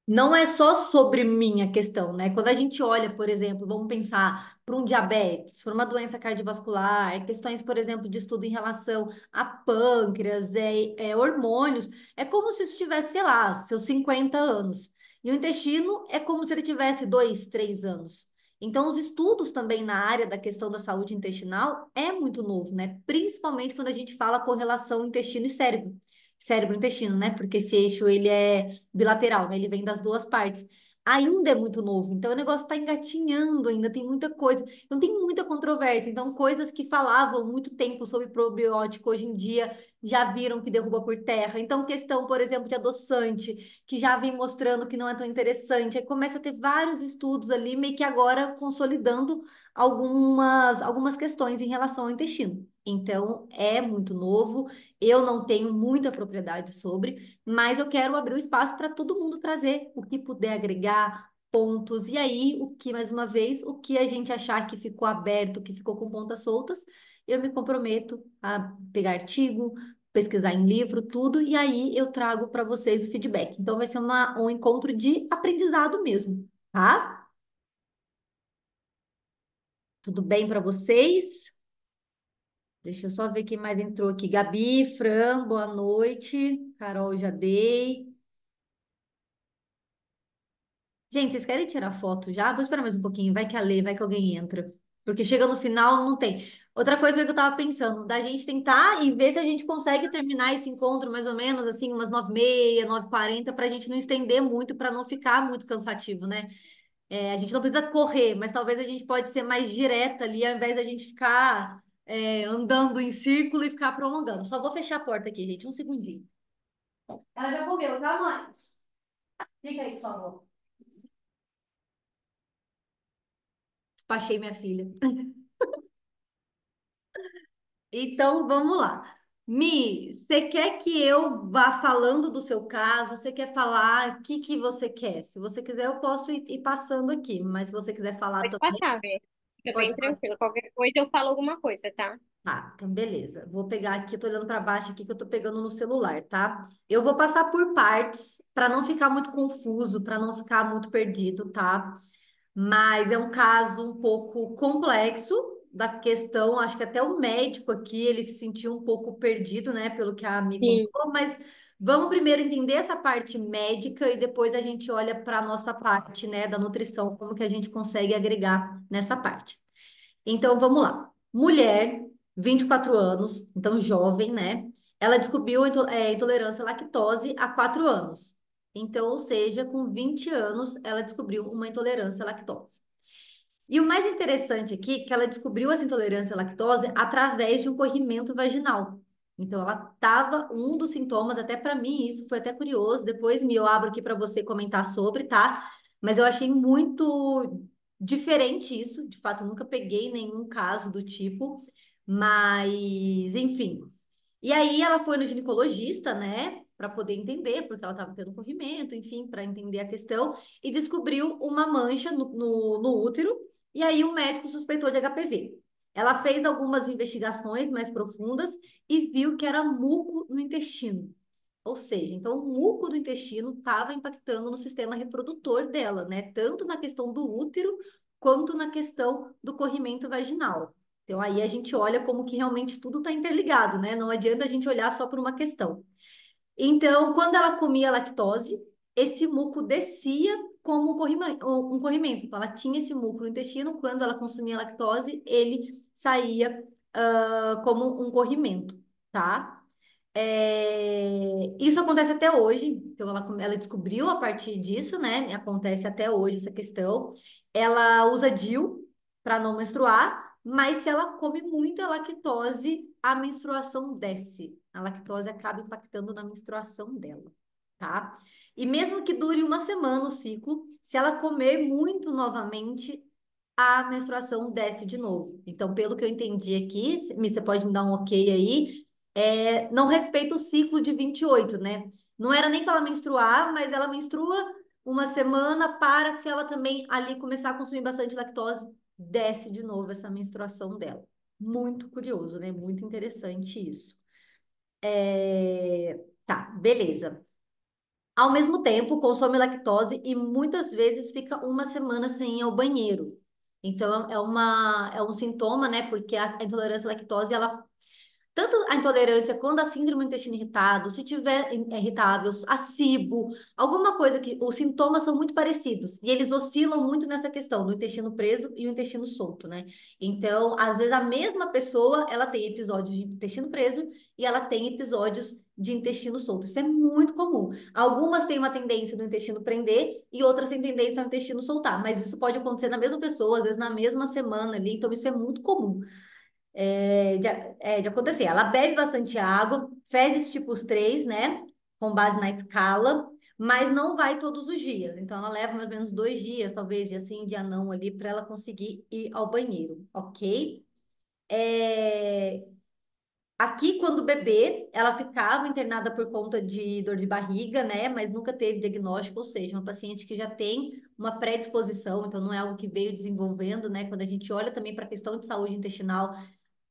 Não é só sobre minha questão, né? Quando a gente olha, por exemplo, vamos pensar para um diabetes, para uma doença cardiovascular, questões, por exemplo, de estudo em relação a pâncreas, hormônios, é como se estivesse, sei lá, seus 50 anos. E o intestino é como se ele tivesse 2, 3 anos. Então, os estudos também na área da questão da saúde intestinal é muito novo, né? Principalmente quando a gente fala correlação intestino e cérebro. Cérebro-intestino, né? Porque esse eixo, ele é bilateral, né? Ele vem das duas partes. Ainda é muito novo, então o negócio está engatinhando ainda, tem muita coisa. Então tem muita controvérsia. Então, coisas que falavam muito tempo sobre probiótico, hoje em dia já viram que derruba por terra. Então, questão, por exemplo, de adoçante, que já vem mostrando que não é tão interessante. Aí começa a ter vários estudos ali, meio que agora consolidando algumas questões em relação ao intestino. Então, é muito novo. Eu não tenho muita propriedade sobre, mas eu quero abrir o espaço para todo mundo trazer o que puder agregar pontos. E aí, o que, mais uma vez, o que a gente achar que ficou aberto, que ficou com pontas soltas, eu me comprometo a pegar artigo, pesquisar em livro, tudo, e aí eu trago para vocês o feedback. Então, vai ser um encontro de aprendizado mesmo, tá? Tudo bem para vocês? Deixa eu só ver quem mais entrou aqui. Gabi, Fran, boa noite. Carol, já dei. Gente, vocês querem tirar foto já? Vou esperar mais um pouquinho. Vai que a Lê, vai que alguém entra. Porque chega no final, não tem. Outra coisa que eu tava pensando, da gente tentar e ver se a gente consegue terminar esse encontro mais ou menos assim, umas 9h30, 9h40, para a gente não estender muito, para não ficar muito cansativo, né? A gente não precisa correr, mas talvez a gente pode ser mais direta ali, ao invés da gente ficar andando em círculo e ficar prolongando. Só vou fechar a porta aqui, gente, um segundinho. Ela já comeu, tá, mãe? Fica aí com sua avó. Despachei minha filha. Então, vamos lá. Mi, você quer que eu vá falando do seu caso? Você quer falar o que que você quer? Se você quiser, eu posso ir passando aqui, mas se você quiser falar Pode também, passar, Vê. Fica pode bem passar. tranquilo. Qualquer coisa eu falo alguma coisa, tá? Tá, então beleza. Vou pegar aqui, eu tô olhando para baixo aqui que eu tô pegando no celular, tá? Eu vou passar por partes para não ficar muito confuso, para não ficar muito perdido, tá? Mas é um caso um pouco complexo da questão, acho que até o médico aqui, ele se sentiu um pouco perdido, né, pelo que a Mi Sim. contou, mas vamos primeiro entender essa parte médica e depois a gente olha para a nossa parte, né, da nutrição, como que a gente consegue agregar nessa parte. Então, vamos lá. Mulher, 24 anos, então jovem, né? Ela descobriu intolerância à lactose há 4 anos. Então, ou seja, com 20 anos, ela descobriu uma intolerância à lactose. E o mais interessante aqui é que ela descobriu essa intolerância à lactose através de um corrimento vaginal. Então, ela estava, um dos sintomas, até para mim, isso foi até curioso. Depois eu abro aqui para você comentar sobre, tá? Mas eu achei muito diferente isso. De fato, eu nunca peguei nenhum caso do tipo. Mas, enfim. E aí ela foi no ginecologista, né? Para poder entender, porque ela estava tendo corrimento, enfim, para entender a questão, e descobriu uma mancha no útero e aí o médico suspeitou de HPV. Ela fez algumas investigações mais profundas e viu que era muco no intestino. Ou seja, então o muco do intestino estava impactando no sistema reprodutor dela, né? Tanto na questão do útero quanto na questão do corrimento vaginal. Então aí a gente olha como que realmente tudo está interligado, né? Não adianta a gente olhar só por uma questão. Então, quando ela comia lactose, esse muco descia como um corrimento. Então, ela tinha esse muco no intestino, quando ela consumia lactose, ele saía como um corrimento, tá? Isso acontece até hoje, então ela descobriu a partir disso, né? Acontece até hoje essa questão. Ela usa DIU para não menstruar, mas se ela come muita lactose, a menstruação desce. A lactose acaba impactando na menstruação dela, tá? E mesmo que dure uma semana o ciclo, se ela comer muito novamente, a menstruação desce de novo. Então, pelo que eu entendi aqui, você pode me dar um ok aí, não respeita o ciclo de 28, né? Não era nem para ela menstruar, mas ela menstrua uma semana, para se ela também ali começar a consumir bastante lactose, desce de novo essa menstruação dela. Muito curioso, né? Muito interessante isso. Tá, beleza. Ao mesmo tempo, consome lactose e muitas vezes fica uma semana sem ir ao banheiro. Então, é um sintoma, né? Porque a intolerância à lactose, ela tanto a intolerância quanto a síndrome do intestino irritado, se tiver irritável, a SIBO, alguma coisa que os sintomas são muito parecidos e eles oscilam muito nessa questão do intestino preso e o intestino solto, né? Então, às vezes a mesma pessoa, ela tem episódios de intestino preso e ela tem episódios de intestino solto. Isso é muito comum. Algumas têm uma tendência do intestino prender e outras têm tendência ao intestino soltar, mas isso pode acontecer na mesma pessoa, às vezes na mesma semana ali, então isso é muito comum de acontecer. Ela bebe bastante água, fezes tipos 3, né? Com base na escala, mas não vai todos os dias. Então, ela leva mais ou menos 2 dias, talvez, dia sim, dia não, ali, para ela conseguir ir ao banheiro, ok? É, Aqui, quando bebê, ela ficava internada por conta de dor de barriga, né? Mas nunca teve diagnóstico, ou seja, uma paciente que já tem uma predisposição, então não é algo que veio desenvolvendo, né? Quando a gente olha também para a questão de saúde intestinal,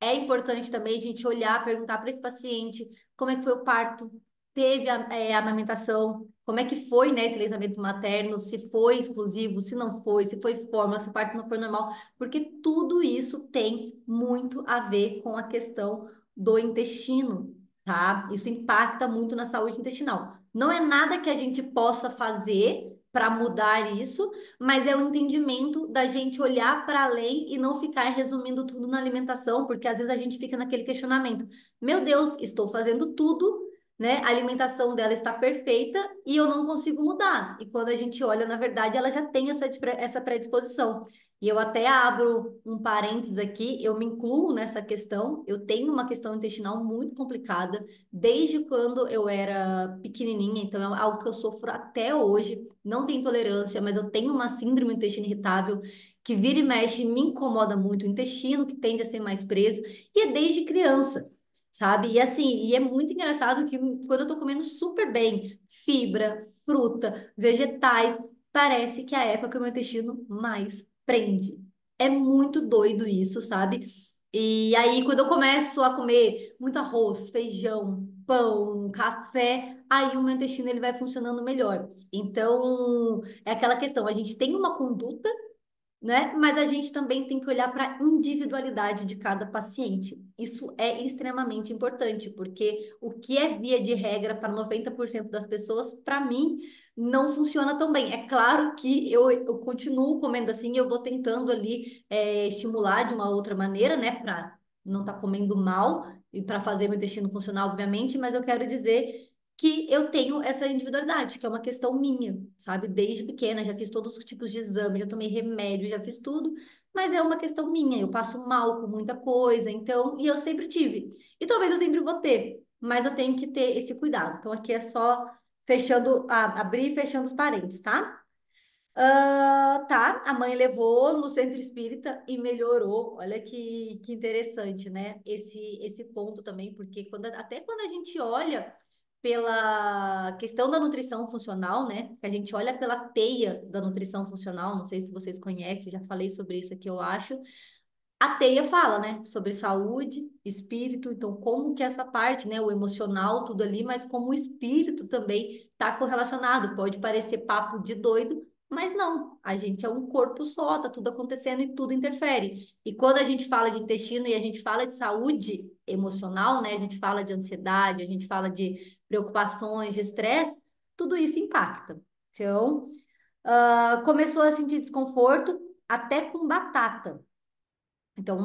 é importante também a gente olhar, perguntar para esse paciente como é que foi o parto, teve a amamentação, como é que foi, né, esse leitamento materno, se foi exclusivo, se não foi, se foi fórmula, se o parto não foi normal, porque tudo isso tem muito a ver com a questão do intestino, tá? Isso impacta muito na saúde intestinal. Não é nada que a gente possa fazer para mudar isso, mas é o entendimento da gente olhar para além e não ficar resumindo tudo na alimentação, porque às vezes a gente fica naquele questionamento: meu Deus, estou fazendo tudo, né? A alimentação dela está perfeita e eu não consigo mudar. E quando a gente olha, na verdade, ela já tem essa predisposição. E eu até abro um parênteses aqui, eu me incluo nessa questão. Eu tenho uma questão intestinal muito complicada desde quando eu era pequenininha, então é algo que eu sofro até hoje. Não tenho intolerância, mas eu tenho uma síndrome do intestino irritável que vira e mexe me incomoda muito o intestino, que tende a ser mais preso, e é desde criança, sabe? E assim, e é muito engraçado que quando eu tô comendo super bem, fibra, fruta, vegetais, parece que é a época que o meu intestino mais prende. É muito doido isso, sabe? E aí, quando eu começo a comer muito arroz, feijão, pão, café, aí o meu intestino ele vai funcionando melhor. Então, é aquela questão, a gente tem uma conduta, né? Mas a gente também tem que olhar para a individualidade de cada paciente. Isso é extremamente importante, porque o que é via de regra para 90% das pessoas, para mim, não funciona tão bem. É claro que eu continuo comendo assim, eu vou tentando ali estimular de uma outra maneira, né? Para não estar comendo mal e para fazer meu intestino funcionar, obviamente, mas eu quero dizer que eu tenho essa individualidade, que é uma questão minha, sabe? Desde pequena, já fiz todos os tipos de exame, já tomei remédio, já fiz tudo, mas é uma questão minha. Eu passo mal com muita coisa, então, e eu sempre tive. E talvez eu sempre vou ter, mas eu tenho que ter esse cuidado. Então, aqui é só fechando, abrir e fechando os parênteses, tá? Tá, a mãe levou no centro espírita e melhorou. Olha que interessante, né? Esse ponto também, porque até quando a gente olha pela questão da nutrição funcional, né? Que a gente olha pela teia da nutrição funcional, não sei se vocês conhecem, já falei sobre isso aqui, eu acho. A teia fala, né, sobre saúde, espírito, então como que essa parte, né, o emocional, tudo ali, mas como o espírito também está correlacionado. Pode parecer papo de doido, mas não. A gente é um corpo só, tá tudo acontecendo e tudo interfere. E quando a gente fala de intestino e a gente fala de saúde emocional, né, a gente fala de ansiedade, a gente fala de preocupações, de estresse, tudo isso impacta. Então, começou a sentir desconforto até com batata. Então,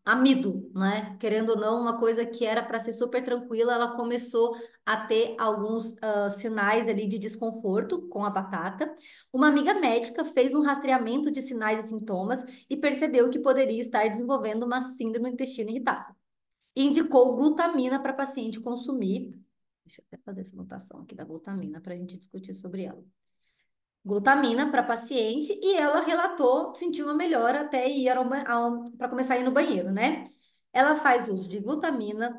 amido, né? Querendo ou não, uma coisa que era para ser super tranquila, ela começou a ter alguns sinais ali de desconforto com a batata. Uma amiga médica fez um rastreamento de sinais e sintomas e percebeu que poderia estar desenvolvendo uma síndrome do intestino irritável. E indicou glutamina para a paciente consumir. Deixa eu até fazer essa anotação aqui da glutamina para a gente discutir sobre ela. Glutamina para paciente e ela relatou sentir uma melhora até ir para começar a ir no banheiro, né? Ela faz uso de glutamina,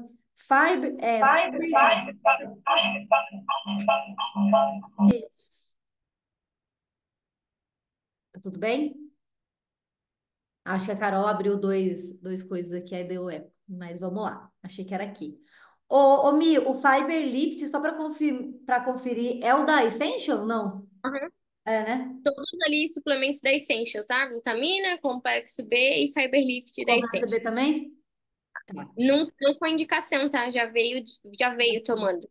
tudo bem? Acho que a Carol abriu dois coisas aqui, aí deu eco. Mas vamos lá. Achei que era aqui. Ô, Mi, o Fiber Lift, só para conferir, é o da Essential? Não. Aham. É, né? Todos ali suplementos da Essential, tá? Vitamina, Complexo B e Fiberlift da Complexo B Essential. também? Tá. Não foi indicação, tá? Já veio tomando.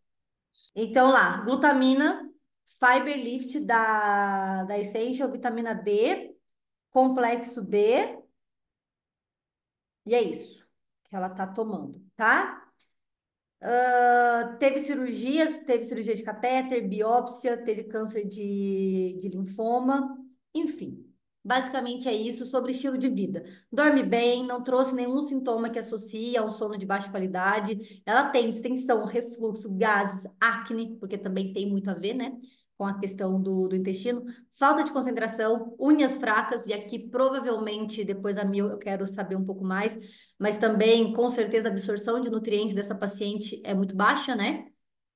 Então lá, glutamina, Fiber Lift da Essential, vitamina D, complexo B, e é isso que ela tá tomando, tá? Teve cirurgia de catéter, biópsia, teve câncer de linfoma, enfim. Basicamente é isso sobre estilo de vida. Dorme bem, não trouxe nenhum sintoma que associe a um sono de baixa qualidade. Ela tem distensão, refluxo, gases, acne, porque também tem muito a ver, né, com a questão do intestino. Falta de concentração, unhas fracas, e aqui provavelmente, depois a mil, eu quero saber um pouco mais, mas também, com certeza, a absorção de nutrientes dessa paciente é muito baixa, né?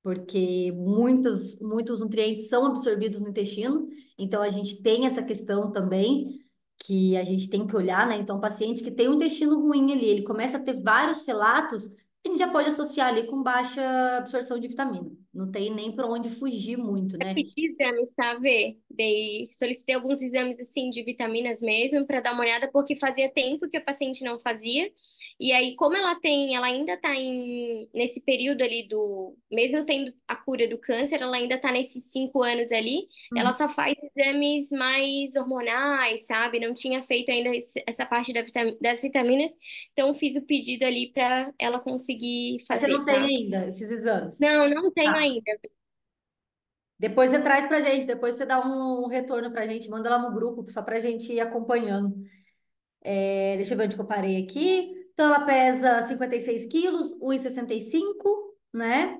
Porque muitos nutrientes são absorvidos no intestino, então a gente tem essa questão também que a gente tem que olhar, né? Então, o paciente que tem um intestino ruim ali, ele começa a ter vários relatos, a gente já pode associar ali com baixa absorção de vitamina. Não tem nem para onde fugir muito, né? Pedi exames, tá? Ver. Solicitei alguns exames, assim, de vitaminas mesmo, para dar uma olhada, porque fazia tempo que a paciente não fazia. E aí, como ela ainda tá nesse período ali mesmo tendo a cura do câncer, ela ainda tá nesses 5 anos ali, ela Uhum. só faz exames mais hormonais, sabe? Não tinha feito ainda essa parte das vitaminas, então fiz o pedido ali para ela conseguir Mas você fazer, não tem tá? ainda esses exames. Não tenho Tá. ainda. Depois você traz pra gente, depois você dá um retorno pra gente, manda lá no grupo, só pra gente ir acompanhando. Deixa eu ver onde que eu parei aqui. Então, ela pesa 56 quilos, 1,65, né?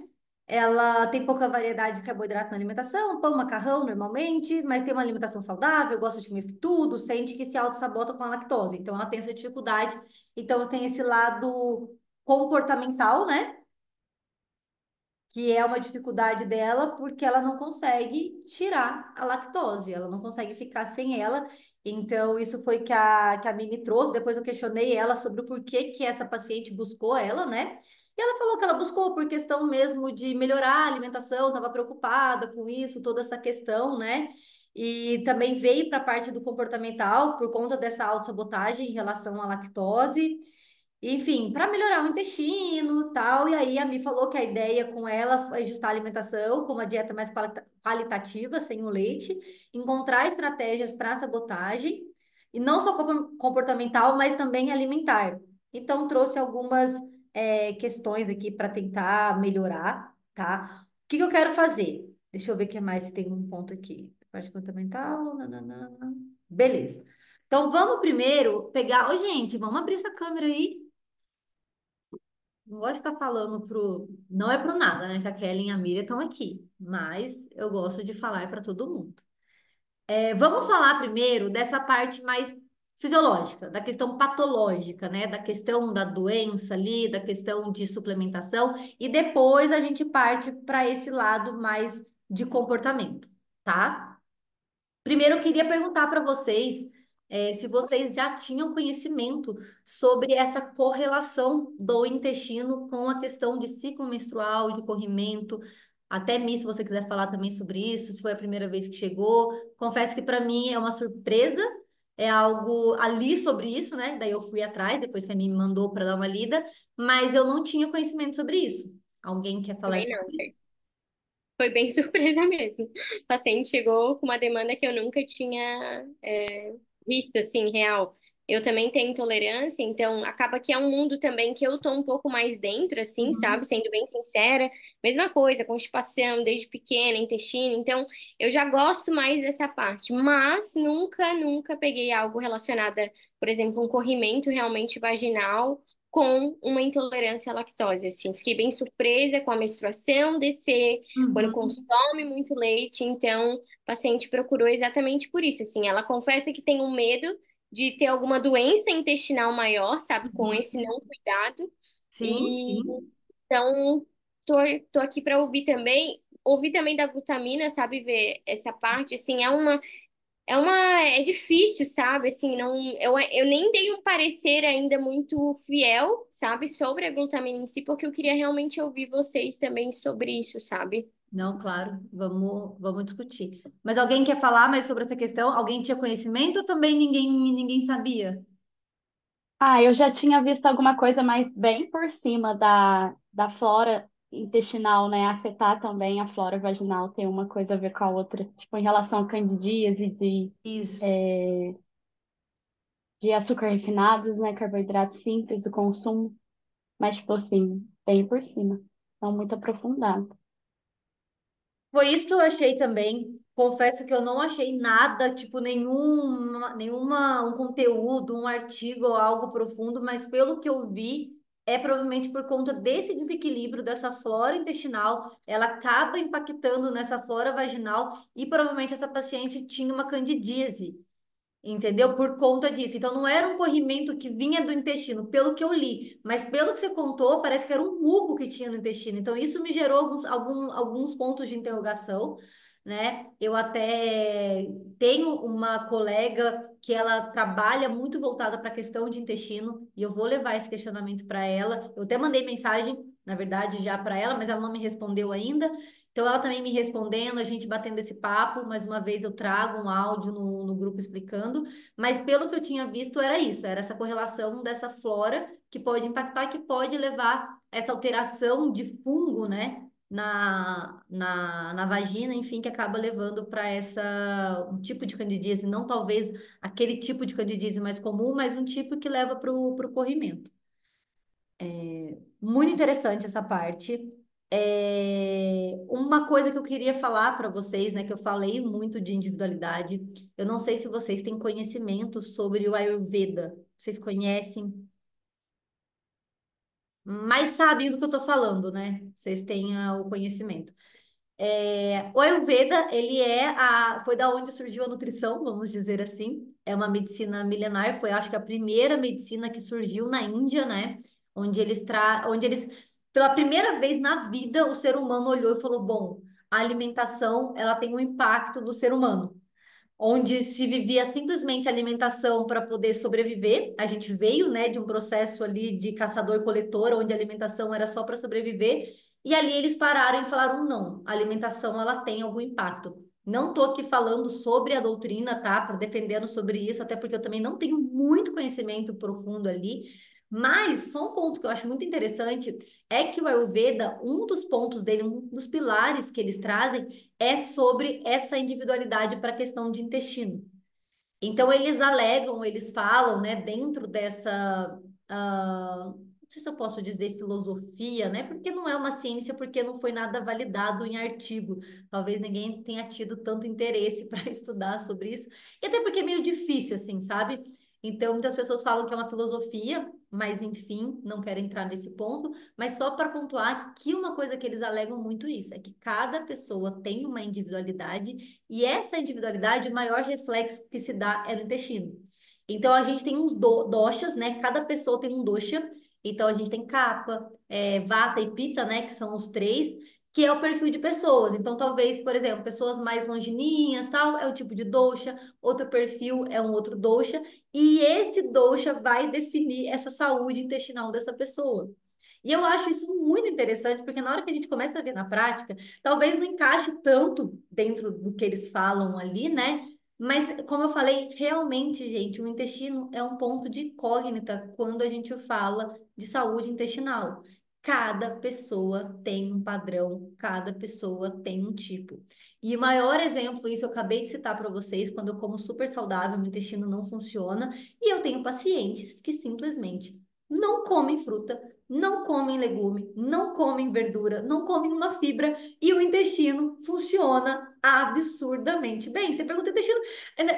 Ela tem pouca variedade de carboidrato na alimentação, pão, macarrão, normalmente, mas tem uma alimentação saudável, gosta de comer tudo, sente que se auto-sabota com a lactose. Então, ela tem essa dificuldade. Então, tem esse lado comportamental, né? Que é uma dificuldade dela porque ela não consegue tirar a lactose, ela não consegue ficar sem ela. Então, isso foi que a Mimi trouxe. Depois eu questionei ela sobre o porquê que essa paciente buscou ela, né? E ela falou que ela buscou por questão mesmo de melhorar a alimentação, estava preocupada com isso, toda essa questão, né? E também veio para a parte do comportamental por conta dessa autossabotagem em relação à lactose. Enfim, para melhorar o intestino, tal, e aí a Mi falou que a ideia com ela foi ajustar a alimentação com uma dieta mais qualitativa, sem o leite, encontrar estratégias para sabotagem, e não só comportamental, mas também alimentar. Então, trouxe algumas questões aqui para tentar melhorar, tá? O que que eu quero fazer? Deixa eu ver o que mais se tem um ponto aqui. Parte comportamental, nananana. Beleza. Então, vamos primeiro pegar. Ô, gente, vamos abrir essa câmera aí. Não gosto de ficar falando pro. Não é pro nada, né? Que a Kelly e a Miriam estão aqui. Mas eu gosto de falar para todo mundo. Vamos falar primeiro dessa parte mais fisiológica, da questão patológica, né? Da questão da doença ali, da questão de suplementação. E depois a gente parte para esse lado mais de comportamento, tá? Primeiro, eu queria perguntar para vocês, se vocês já tinham conhecimento sobre essa correlação do intestino com a questão de ciclo menstrual, de corrimento. Até mim, se você quiser falar também sobre isso, se foi a primeira vez que chegou. Confesso que para mim é uma surpresa, é algo ali sobre isso, né? Daí eu fui atrás, depois que a mim me mandou para dar uma lida, mas eu não tinha conhecimento sobre isso. Alguém quer falar Também não. sobre isso? Foi bem surpresa mesmo. O paciente chegou com uma demanda que eu nunca tinha visto, assim, real. Eu também tenho intolerância, então acaba que é um mundo também que eu tô um pouco mais dentro, assim, Uhum. sabe? Sendo bem sincera. Mesma coisa, constipação desde pequena, intestino. Então, eu já gosto mais dessa parte, mas nunca peguei algo relacionado, por exemplo, um corrimento realmente vaginal com uma intolerância à lactose, assim. Fiquei bem surpresa com a menstruação descer, quando Uhum. consome muito leite, então o paciente procurou exatamente por isso, assim. Ela confessa que tem um medo de ter alguma doença intestinal maior, sabe, com esse Uhum. não cuidado. Sim, E sim. então tô, tô aqui para ouvir também da glutamina, sabe, ver essa parte, assim, é difícil, sabe? Assim, não, eu nem dei um parecer ainda muito fiel, sabe, sobre a glutamina em si, porque eu queria realmente ouvir vocês também sobre isso, sabe? Não, claro, vamos discutir. Mas alguém quer falar mais sobre essa questão? Alguém tinha conhecimento ou também ninguém sabia? Ah, eu já tinha visto alguma coisa, mas bem por cima da flora intestinal, né? Afetar também a flora vaginal, tem uma coisa a ver com a outra. Tipo, em relação a candidíase Isso. é, de açúcar refinados, né? Carboidratos simples, o consumo. Mas, tipo assim, bem por cima. Não muito aprofundado. Foi isso que eu achei também. Confesso que eu não achei nada, tipo, um conteúdo, um artigo ou algo profundo, mas pelo que eu vi, é provavelmente por conta desse desequilíbrio dessa flora intestinal, ela acaba impactando nessa flora vaginal e provavelmente essa paciente tinha uma candidíase. Entendeu? Por conta disso. Então, não era um corrimento que vinha do intestino, pelo que eu li, mas pelo que você contou, parece que era um muco que tinha no intestino. Então, isso me gerou alguns pontos de interrogação, né? Eu até tenho uma colega que ela trabalha muito voltada para a questão de intestino, e eu vou levar esse questionamento para ela. Eu até mandei mensagem, na verdade, já para ela, mas ela não me respondeu ainda. Então, ela também me respondendo, a gente batendo esse papo. Mais uma vez, eu trago um áudio no grupo explicando. Mas, pelo que eu tinha visto, era isso: era essa correlação dessa flora que pode impactar, que pode levar essa alteração de fungo, né? Na vagina, enfim, que acaba levando para essa um tipo de candidíase, não talvez aquele tipo de candidíase mais comum, mas um tipo que leva para o corrimento. Muito interessante essa parte. Uma coisa que eu queria falar para vocês, né, que eu falei muito de individualidade, eu não sei se vocês têm conhecimento sobre o Ayurveda. Vocês conhecem, mas sabem do que eu estou falando, né? Vocês têm o conhecimento. O Ayurveda, foi da onde surgiu a nutrição, vamos dizer assim. É uma medicina milenar, foi acho que a primeira medicina que surgiu na Índia, né? Onde eles, pela primeira vez na vida, o ser humano olhou e falou: bom, a alimentação, ela tem um impacto no ser humano onde se vivia simplesmente alimentação para poder sobreviver. A gente veio, né, de um processo ali de caçador-coletor, onde a alimentação era só para sobreviver, e ali eles pararam e falaram: não, a alimentação ela tem algum impacto. Não estou aqui falando sobre a doutrina, tá? Para defendendo sobre isso, até porque eu também não tenho muito conhecimento profundo ali. Mas só um ponto que eu acho muito interessante é que o Ayurveda, um dos pontos dele, um dos pilares que eles trazem é sobre essa individualidade para a questão de intestino. Então, eles alegam, eles falam, né, dentro dessa, não sei se eu posso dizer filosofia, né, porque não é uma ciência, porque não foi nada validado em artigo. Talvez ninguém tenha tido tanto interesse para estudar sobre isso, e até porque é meio difícil, assim, sabe? Então, muitas pessoas falam que é uma filosofia, mas enfim, não quero entrar nesse ponto. Mas só para pontuar que uma coisa que eles alegam muito isso é que cada pessoa tem uma individualidade e essa individualidade, o maior reflexo que se dá é no intestino. Então, a gente tem uns doshas, né? Cada pessoa tem um dosha. Então, a gente tem kapha, vata e pitta, né? Que são os três, que é o perfil de pessoas. Então, talvez, por exemplo, pessoas mais longininhas, tal, é o tipo de dosha. Outro perfil é um outro dosha. E esse dosha vai definir essa saúde intestinal dessa pessoa. E eu acho isso muito interessante, porque na hora que a gente começa a ver na prática, talvez não encaixe tanto dentro do que eles falam ali, né? Mas, como eu falei, realmente, gente, o intestino é um ponto de incógnita quando a gente fala de saúde intestinal. Cada pessoa tem um padrão, cada pessoa tem um tipo. E o maior exemplo, isso eu acabei de citar para vocês, quando eu como super saudável, meu intestino não funciona, e eu tenho pacientes que simplesmente não comem fruta, não comem legume, não comem verdura, não comem uma fibra e o intestino funciona absurdamente bem. Você pergunta, intestino,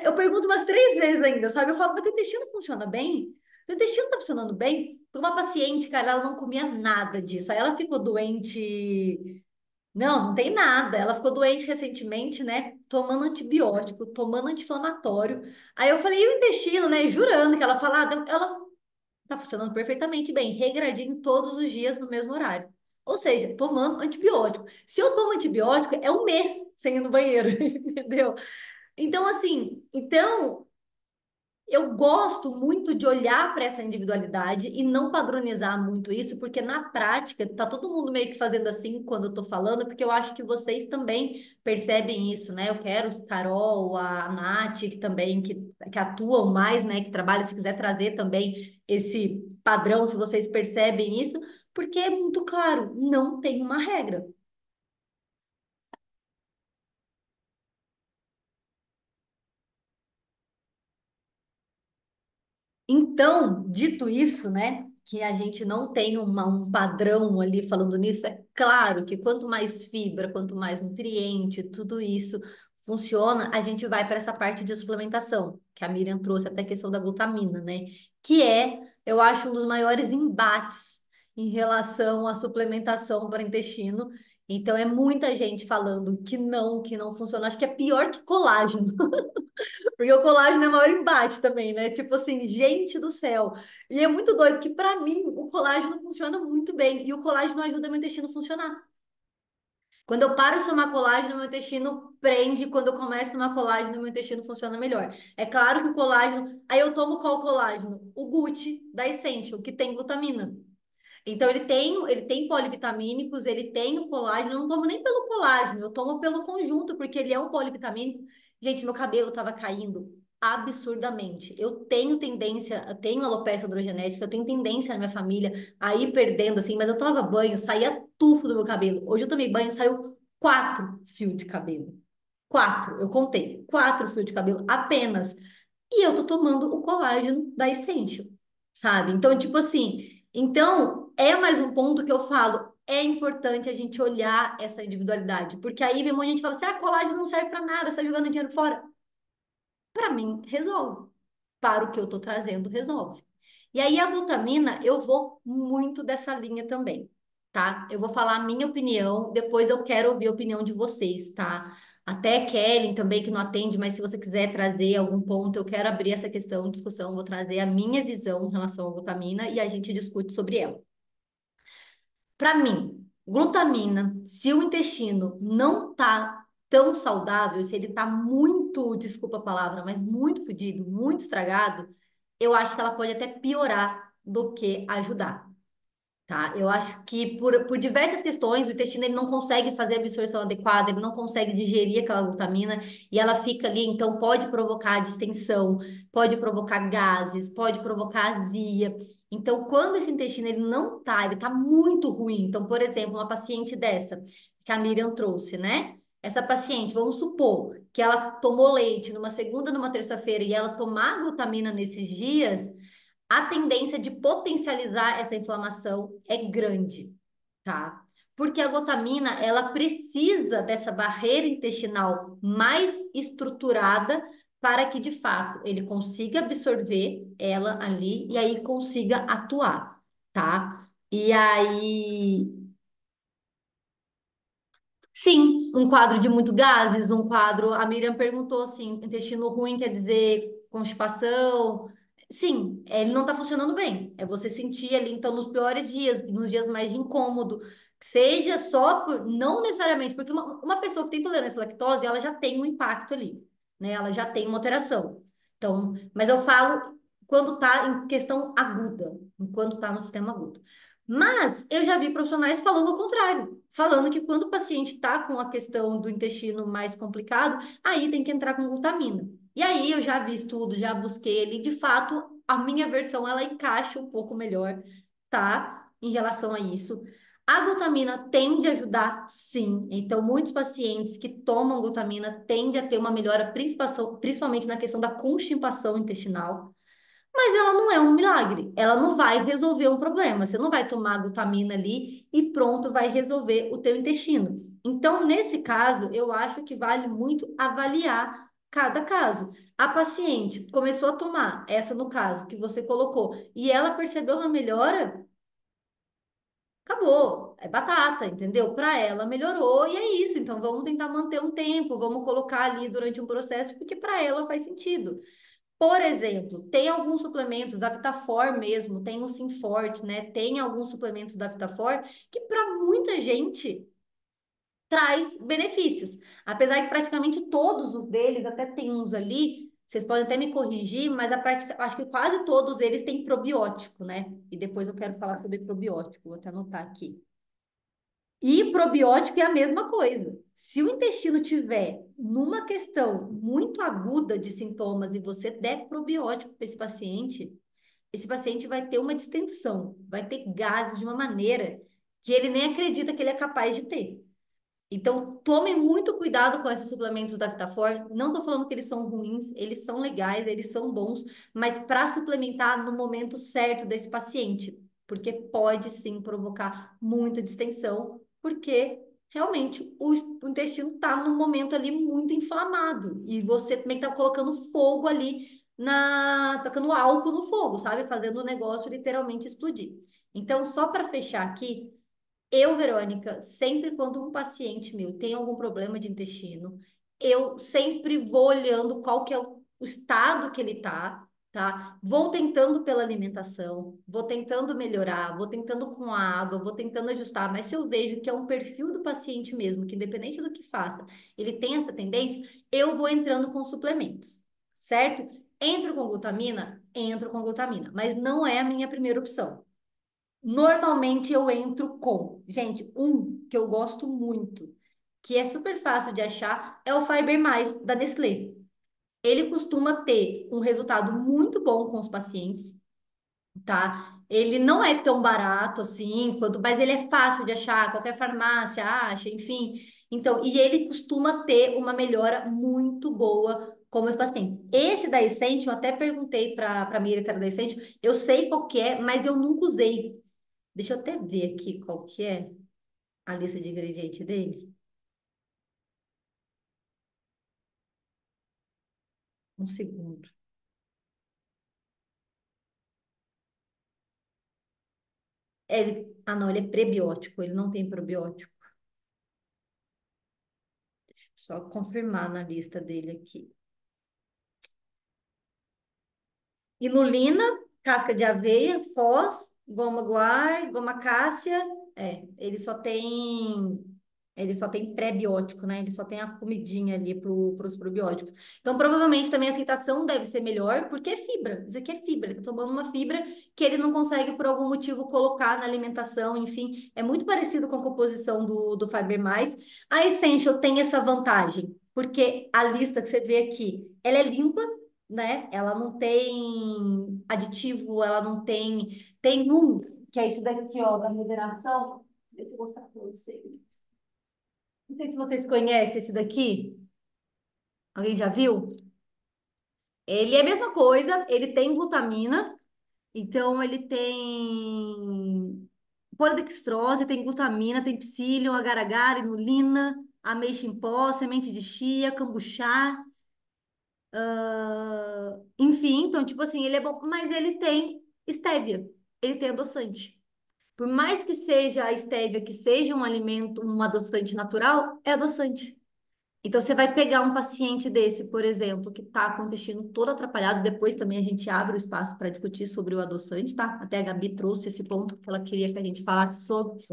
eu pergunto umas 3 vezes ainda, sabe? Eu falo, mas o intestino funciona bem? O intestino tá funcionando bem? Uma paciente, cara, ela não comia nada disso. Aí ela ficou doente. Não tem nada. Ela ficou doente recentemente, né? Tomando antibiótico, tomando anti-inflamatório. Aí eu falei, e o intestino, né? Jurando que ela falava, ela tá funcionando perfeitamente bem, regradinho todos os dias no mesmo horário. Ou seja, tomando antibiótico. Se eu tomo antibiótico, é um mês sem ir no banheiro, entendeu? Então, assim, eu gosto muito de olhar para essa individualidade e não padronizar muito isso, porque na prática tá todo mundo meio que fazendo assim quando eu tô falando, porque eu acho que vocês também percebem isso, né? Eu quero Carol, a Nath, que também que atuam mais, né? Que trabalham, se quiser trazer também esse padrão, se vocês percebem isso, porque é muito claro, não tem uma regra. Então, dito isso, né, que a gente não tem um padrão ali falando nisso, é claro que quanto mais fibra, quanto mais nutriente, tudo isso funciona, a gente vai para essa parte de suplementação, que a Miriam trouxe até a questão da glutamina, né, que é, eu acho, um dos maiores embates em relação à suplementação para intestino. Então, é muita gente falando que não funciona. Acho que é pior que colágeno. Porque o colágeno é o maior embate também, né? Tipo assim, gente do céu. E é muito doido que, para mim, o colágeno funciona muito bem. E o colágeno ajuda meu intestino a funcionar. Quando eu paro de tomar colágeno, meu intestino prende. Quando eu começo a tomar colágeno, meu intestino funciona melhor. É claro que o colágeno. Aí eu tomo qual colágeno? O Gucci da Essential, que tem glutamina. Então, ele tem polivitamínicos, ele tem o colágeno. Eu não tomo nem pelo colágeno, eu tomo pelo conjunto, porque ele é um polivitamínico. Gente, meu cabelo estava caindo absurdamente. Eu tenho alopecia androgenética, eu tenho tendência na minha família a ir perdendo, assim, mas eu tomava banho, saía tufo do meu cabelo. Hoje eu tomei banho, saiu 4 fios de cabelo. 4, eu contei, 4 fios de cabelo apenas. E eu tô tomando o colágeno da Essential, sabe? Então, tipo assim, então é mais um ponto que eu falo, é importante a gente olhar essa individualidade, porque aí vem um monte de gente fala assim, ah, colágeno não serve pra nada, você tá jogando dinheiro fora. Pra mim, resolve. Para o que eu tô trazendo, resolve. E aí a glutamina, eu vou muito dessa linha também, tá? Eu vou falar a minha opinião, depois eu quero ouvir a opinião de vocês, tá? Até Kelly também, que não atende, mas se você quiser trazer algum ponto, eu quero abrir essa questão de discussão, vou trazer a minha visão em relação à glutamina e a gente discute sobre ela. Para mim, glutamina, se o intestino não tá tão saudável, se ele tá muito, desculpa a palavra, mas muito fodido, muito estragado, eu acho que ela pode até piorar do que ajudar. Tá? Eu acho que por diversas questões, o intestino ele não consegue fazer a absorção adequada, ele não consegue digerir aquela glutamina e ela fica ali, então pode provocar distensão, pode provocar gases, pode provocar azia. Então, quando esse intestino ele não tá, ele tá muito ruim. Então, por exemplo, uma paciente dessa que a Miriam trouxe, né? Essa paciente, vamos supor que ela tomou leite numa segunda, numa terça-feira e ela tomar glutamina nesses dias, a tendência de potencializar essa inflamação é grande, tá? Porque a glutamina, ela precisa dessa barreira intestinal mais estruturada para que, de fato, ele consiga absorver ela ali e aí consiga atuar, tá? E aí sim, um quadro de muito gases, um quadro. A Miriam perguntou assim: intestino ruim quer dizer constipação? Sim, ele não está funcionando bem. É você sentir ali, então, nos piores dias, nos dias mais de incômodo, seja só por, não necessariamente, porque uma pessoa que tem intolerância à lactose, ela já tem um impacto ali, né? Ela já tem uma alteração. Então, mas eu falo quando está em questão aguda, enquanto está no sistema agudo. Mas eu já vi profissionais falando o contrário, falando que quando o paciente está com a questão do intestino mais complicado, aí tem que entrar com glutamina. E aí eu já vi estudo, já busquei ele, de fato, a minha versão ela encaixa um pouco melhor, tá? Em relação a isso. A glutamina tende a ajudar, sim. Então, muitos pacientes que tomam glutamina tendem a ter uma melhora, principalmente na questão da constipação intestinal. Mas ela não é um milagre, ela não vai resolver um problema. Você não vai tomar glutamina ali e pronto, vai resolver o teu intestino. Então, nesse caso, eu acho que vale muito avaliar cada caso. A paciente começou a tomar, essa no caso que você colocou, e ela percebeu uma melhora, acabou. É batata, entendeu? Para ela melhorou e é isso. Então, vamos tentar manter um tempo, vamos colocar ali durante um processo, porque para ela faz sentido. Por exemplo, tem alguns suplementos, a Vitafor mesmo, tem o Simforte, né? Tem alguns suplementos da Vitafor que para muita gente traz benefícios. Apesar que praticamente todos os deles, até tem uns ali, vocês podem até me corrigir, mas a prática, acho que quase todos eles têm probiótico, né? E depois eu quero falar sobre probiótico, vou até anotar aqui. E probiótico é a mesma coisa. Se o intestino tiver numa questão muito aguda de sintomas e você der probiótico para esse paciente vai ter uma distensão, vai ter gases de uma maneira que ele nem acredita que ele é capaz de ter. Então, tome muito cuidado com esses suplementos da Vitafor. Não estou falando que eles são ruins, eles são legais, eles são bons, mas para suplementar no momento certo desse paciente, porque pode sim provocar muita distensão, porque realmente o intestino está num momento ali muito inflamado e você também está colocando fogo ali tacando álcool no fogo, sabe? Fazendo o negócio literalmente explodir. Então, só para fechar aqui. Eu, Verônica, sempre quando um paciente meu tem algum problema de intestino, eu sempre vou olhando qual que é o estado que ele tá? Vou tentando pela alimentação, vou tentando melhorar, vou tentando com a água, vou tentando ajustar, mas se eu vejo que é um perfil do paciente mesmo, que independente do que faça, ele tem essa tendência, eu vou entrando com suplementos, certo? Entro com glutamina? Entro com glutamina, mas não é a minha primeira opção. Normalmente eu entro com, gente, um que eu gosto muito, que é super fácil de achar, é o Fiber Mais da Nestlé. Ele costuma ter um resultado muito bom com os pacientes, tá? Ele não é tão barato assim, mas ele é fácil de achar, qualquer farmácia acha, enfim. Então, e ele costuma ter uma melhora muito boa com os pacientes. Esse da Essential, eu até perguntei para a Miriam se era da Essential, eu sei qual que é, mas eu nunca usei. Deixa eu até ver aqui qual que é a lista de ingredientes dele. Um segundo. Não, ele é prebiótico, ele não tem probiótico. Deixa eu só confirmar na lista dele aqui. Inulina, casca de aveia, foz, goma guar, goma cássia. Ele só tem pré-biótico, né? Ele só tem a comidinha ali para os probióticos. Então, provavelmente também a aceitação deve ser melhor, porque é fibra. Isso aqui é fibra. Ele está tomando uma fibra que ele não consegue, por algum motivo, colocar na alimentação. Enfim, é muito parecido com a composição do Fiber Mais. A Essential tem essa vantagem, porque a lista que você vê aqui, ela é limpa, né? Ela não tem aditivo, ela não tem. Tem um, que é esse daqui, ó, da moderação. Deixa eu mostrar para vocês. Não sei se vocês conhecem esse daqui. Alguém já viu? Ele é a mesma coisa, ele tem glutamina, então ele tem polidextrose, tem glutamina, tem psyllium, agar-agar, inulina, ameixa em pó, semente de chia, cambuchá, enfim, então, tipo assim, ele é bom, mas ele tem estévia, ele tem adoçante. Por mais que seja a estévia, que seja um alimento, um adoçante natural, é adoçante. Então, você vai pegar um paciente desse, por exemplo, que está com o intestino todo atrapalhado. Depois também a gente abre o espaço para discutir sobre o adoçante, tá? Até a Gabi trouxe esse ponto que ela queria que a gente falasse sobre.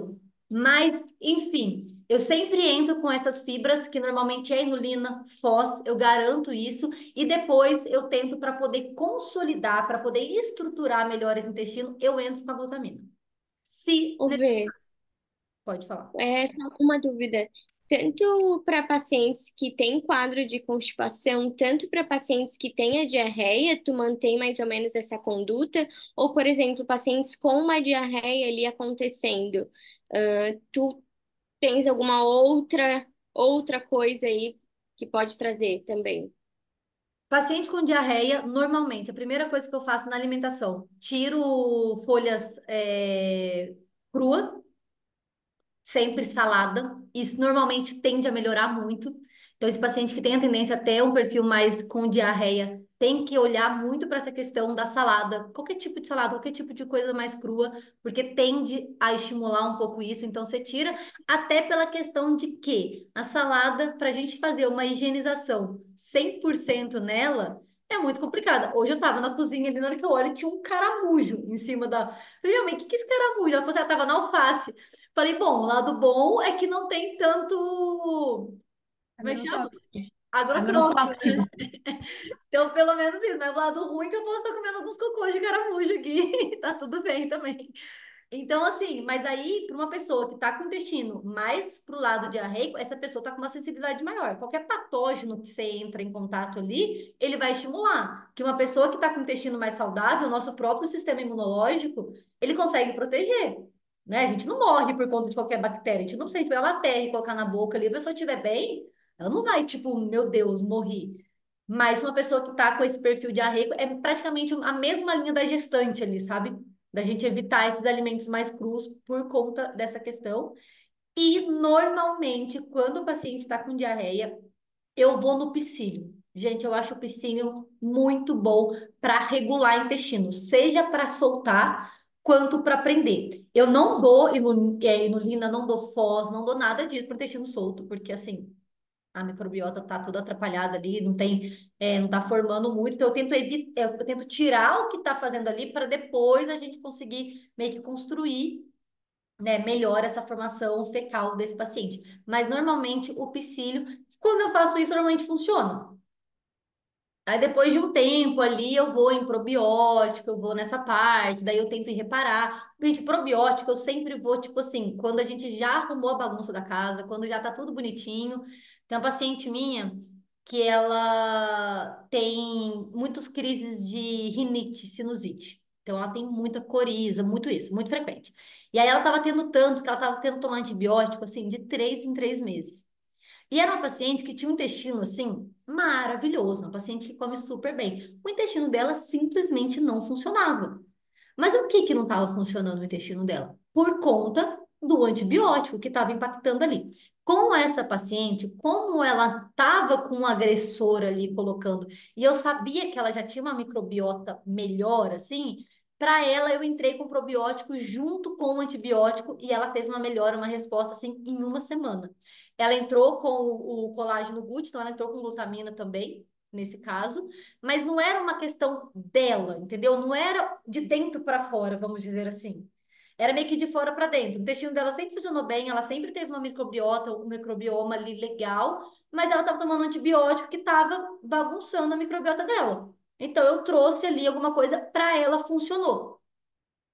Mas, enfim, eu sempre entro com essas fibras, que normalmente é inulina, foz, eu garanto isso, e depois eu tento para poder consolidar, para poder estruturar melhor esse intestino, eu entro com a glutamina. Se Ou ver. necessário, pode falar. É só uma dúvida. Tanto para pacientes que têm quadro de constipação, tanto para pacientes que têm a diarreia, tu mantém mais ou menos essa conduta? Ou, por exemplo, pacientes com uma diarreia ali acontecendo, tu tens alguma outra coisa aí que pode trazer também? Paciente com diarreia, normalmente, a primeira coisa que eu faço na alimentação, tiro folhas crua, sempre salada. Isso normalmente tende a melhorar muito. Então, esse paciente que tem a tendência a ter um perfil mais com diarreia, tem que olhar muito para essa questão da salada, qualquer tipo de salada, qualquer tipo de coisa mais crua, porque tende a estimular um pouco isso. Então, você tira, até pela questão de que a salada, para a gente fazer uma higienização 100% nela, É muito complicada. Hoje eu tava na cozinha ali, na hora que eu olho, tinha um caramujo em cima da. Falei, minha mãe, o que que é esse caramujo? Ela falou assim, tava na alface. Falei, bom, o lado bom é que não tem tanto. Como é que chama? Agrotóxico. Agrotóxico, Agrotóxico. né? Então, pelo menos isso, mas o lado ruim é que eu posso estar comendo alguns cocôs de caramujo aqui. Tá tudo bem também. Então, assim, mas aí, para uma pessoa que está com o intestino mais para o lado diarreico, essa pessoa está com uma sensibilidade maior. Qualquer patógeno que você entra em contato ali, ele vai estimular. Que uma pessoa que está com o intestino mais saudável, o nosso próprio sistema imunológico, ele consegue proteger. Né? A gente não morre por conta de qualquer bactéria. A gente não sente pegar uma terra e colocar na boca ali, a pessoa estiver bem, ela não vai, tipo, meu Deus, morri. Mas uma pessoa que está com esse perfil diarreico é praticamente a mesma linha da gestante ali, sabe? Da gente evitar esses alimentos mais crus por conta dessa questão. E normalmente, quando o paciente está com diarreia, eu vou no psyllium. Gente, eu acho o psyllium muito bom para regular intestino, seja para soltar quanto para prender. Eu não dou inulina, não dou Foz, não dou nada disso para intestino solto, porque assim, a microbiota tá toda atrapalhada ali, não tem, não tá formando muito, então eu tento evitar, eu tento tirar o que tá fazendo ali para depois a gente conseguir meio que construir, né, melhor essa formação fecal desse paciente. Mas normalmente o psyllium, quando eu faço isso, normalmente funciona. Aí depois de um tempo ali eu vou em probiótico, eu vou nessa parte, daí eu tento ir reparar. Gente, probiótico eu sempre vou, tipo assim, quando a gente já arrumou a bagunça da casa, quando já tá tudo bonitinho. Tem uma paciente minha que ela tem muitas crises de rinite, sinusite. Então ela tem muita coriza, muito isso, muito frequente. E aí ela tava tendo tanto que ela tava tendo que tomar antibiótico, assim, de 3 em 3 meses. E era uma paciente que tinha um intestino assim maravilhoso, uma paciente que come super bem. O intestino dela simplesmente não funcionava. Mas o que que não estava funcionando no intestino dela? Por conta do antibiótico que estava impactando ali. Com essa paciente, como ela estava com um agressor ali colocando, e eu sabia que ela já tinha uma microbiota melhor, assim, para ela eu entrei com probiótico junto com o antibiótico e ela teve uma melhora, uma resposta assim em uma semana. Ela entrou com o colágeno GUT, então ela entrou com glutamina também, nesse caso, mas não era uma questão dela, entendeu? Não era de dentro para fora, vamos dizer assim. Era meio que de fora para dentro. O intestino dela sempre funcionou bem, ela sempre teve uma microbiota, um microbioma ali legal, mas ela estava tomando um antibiótico que estava bagunçando a microbiota dela. Então eu trouxe ali alguma coisa para ela funcionou.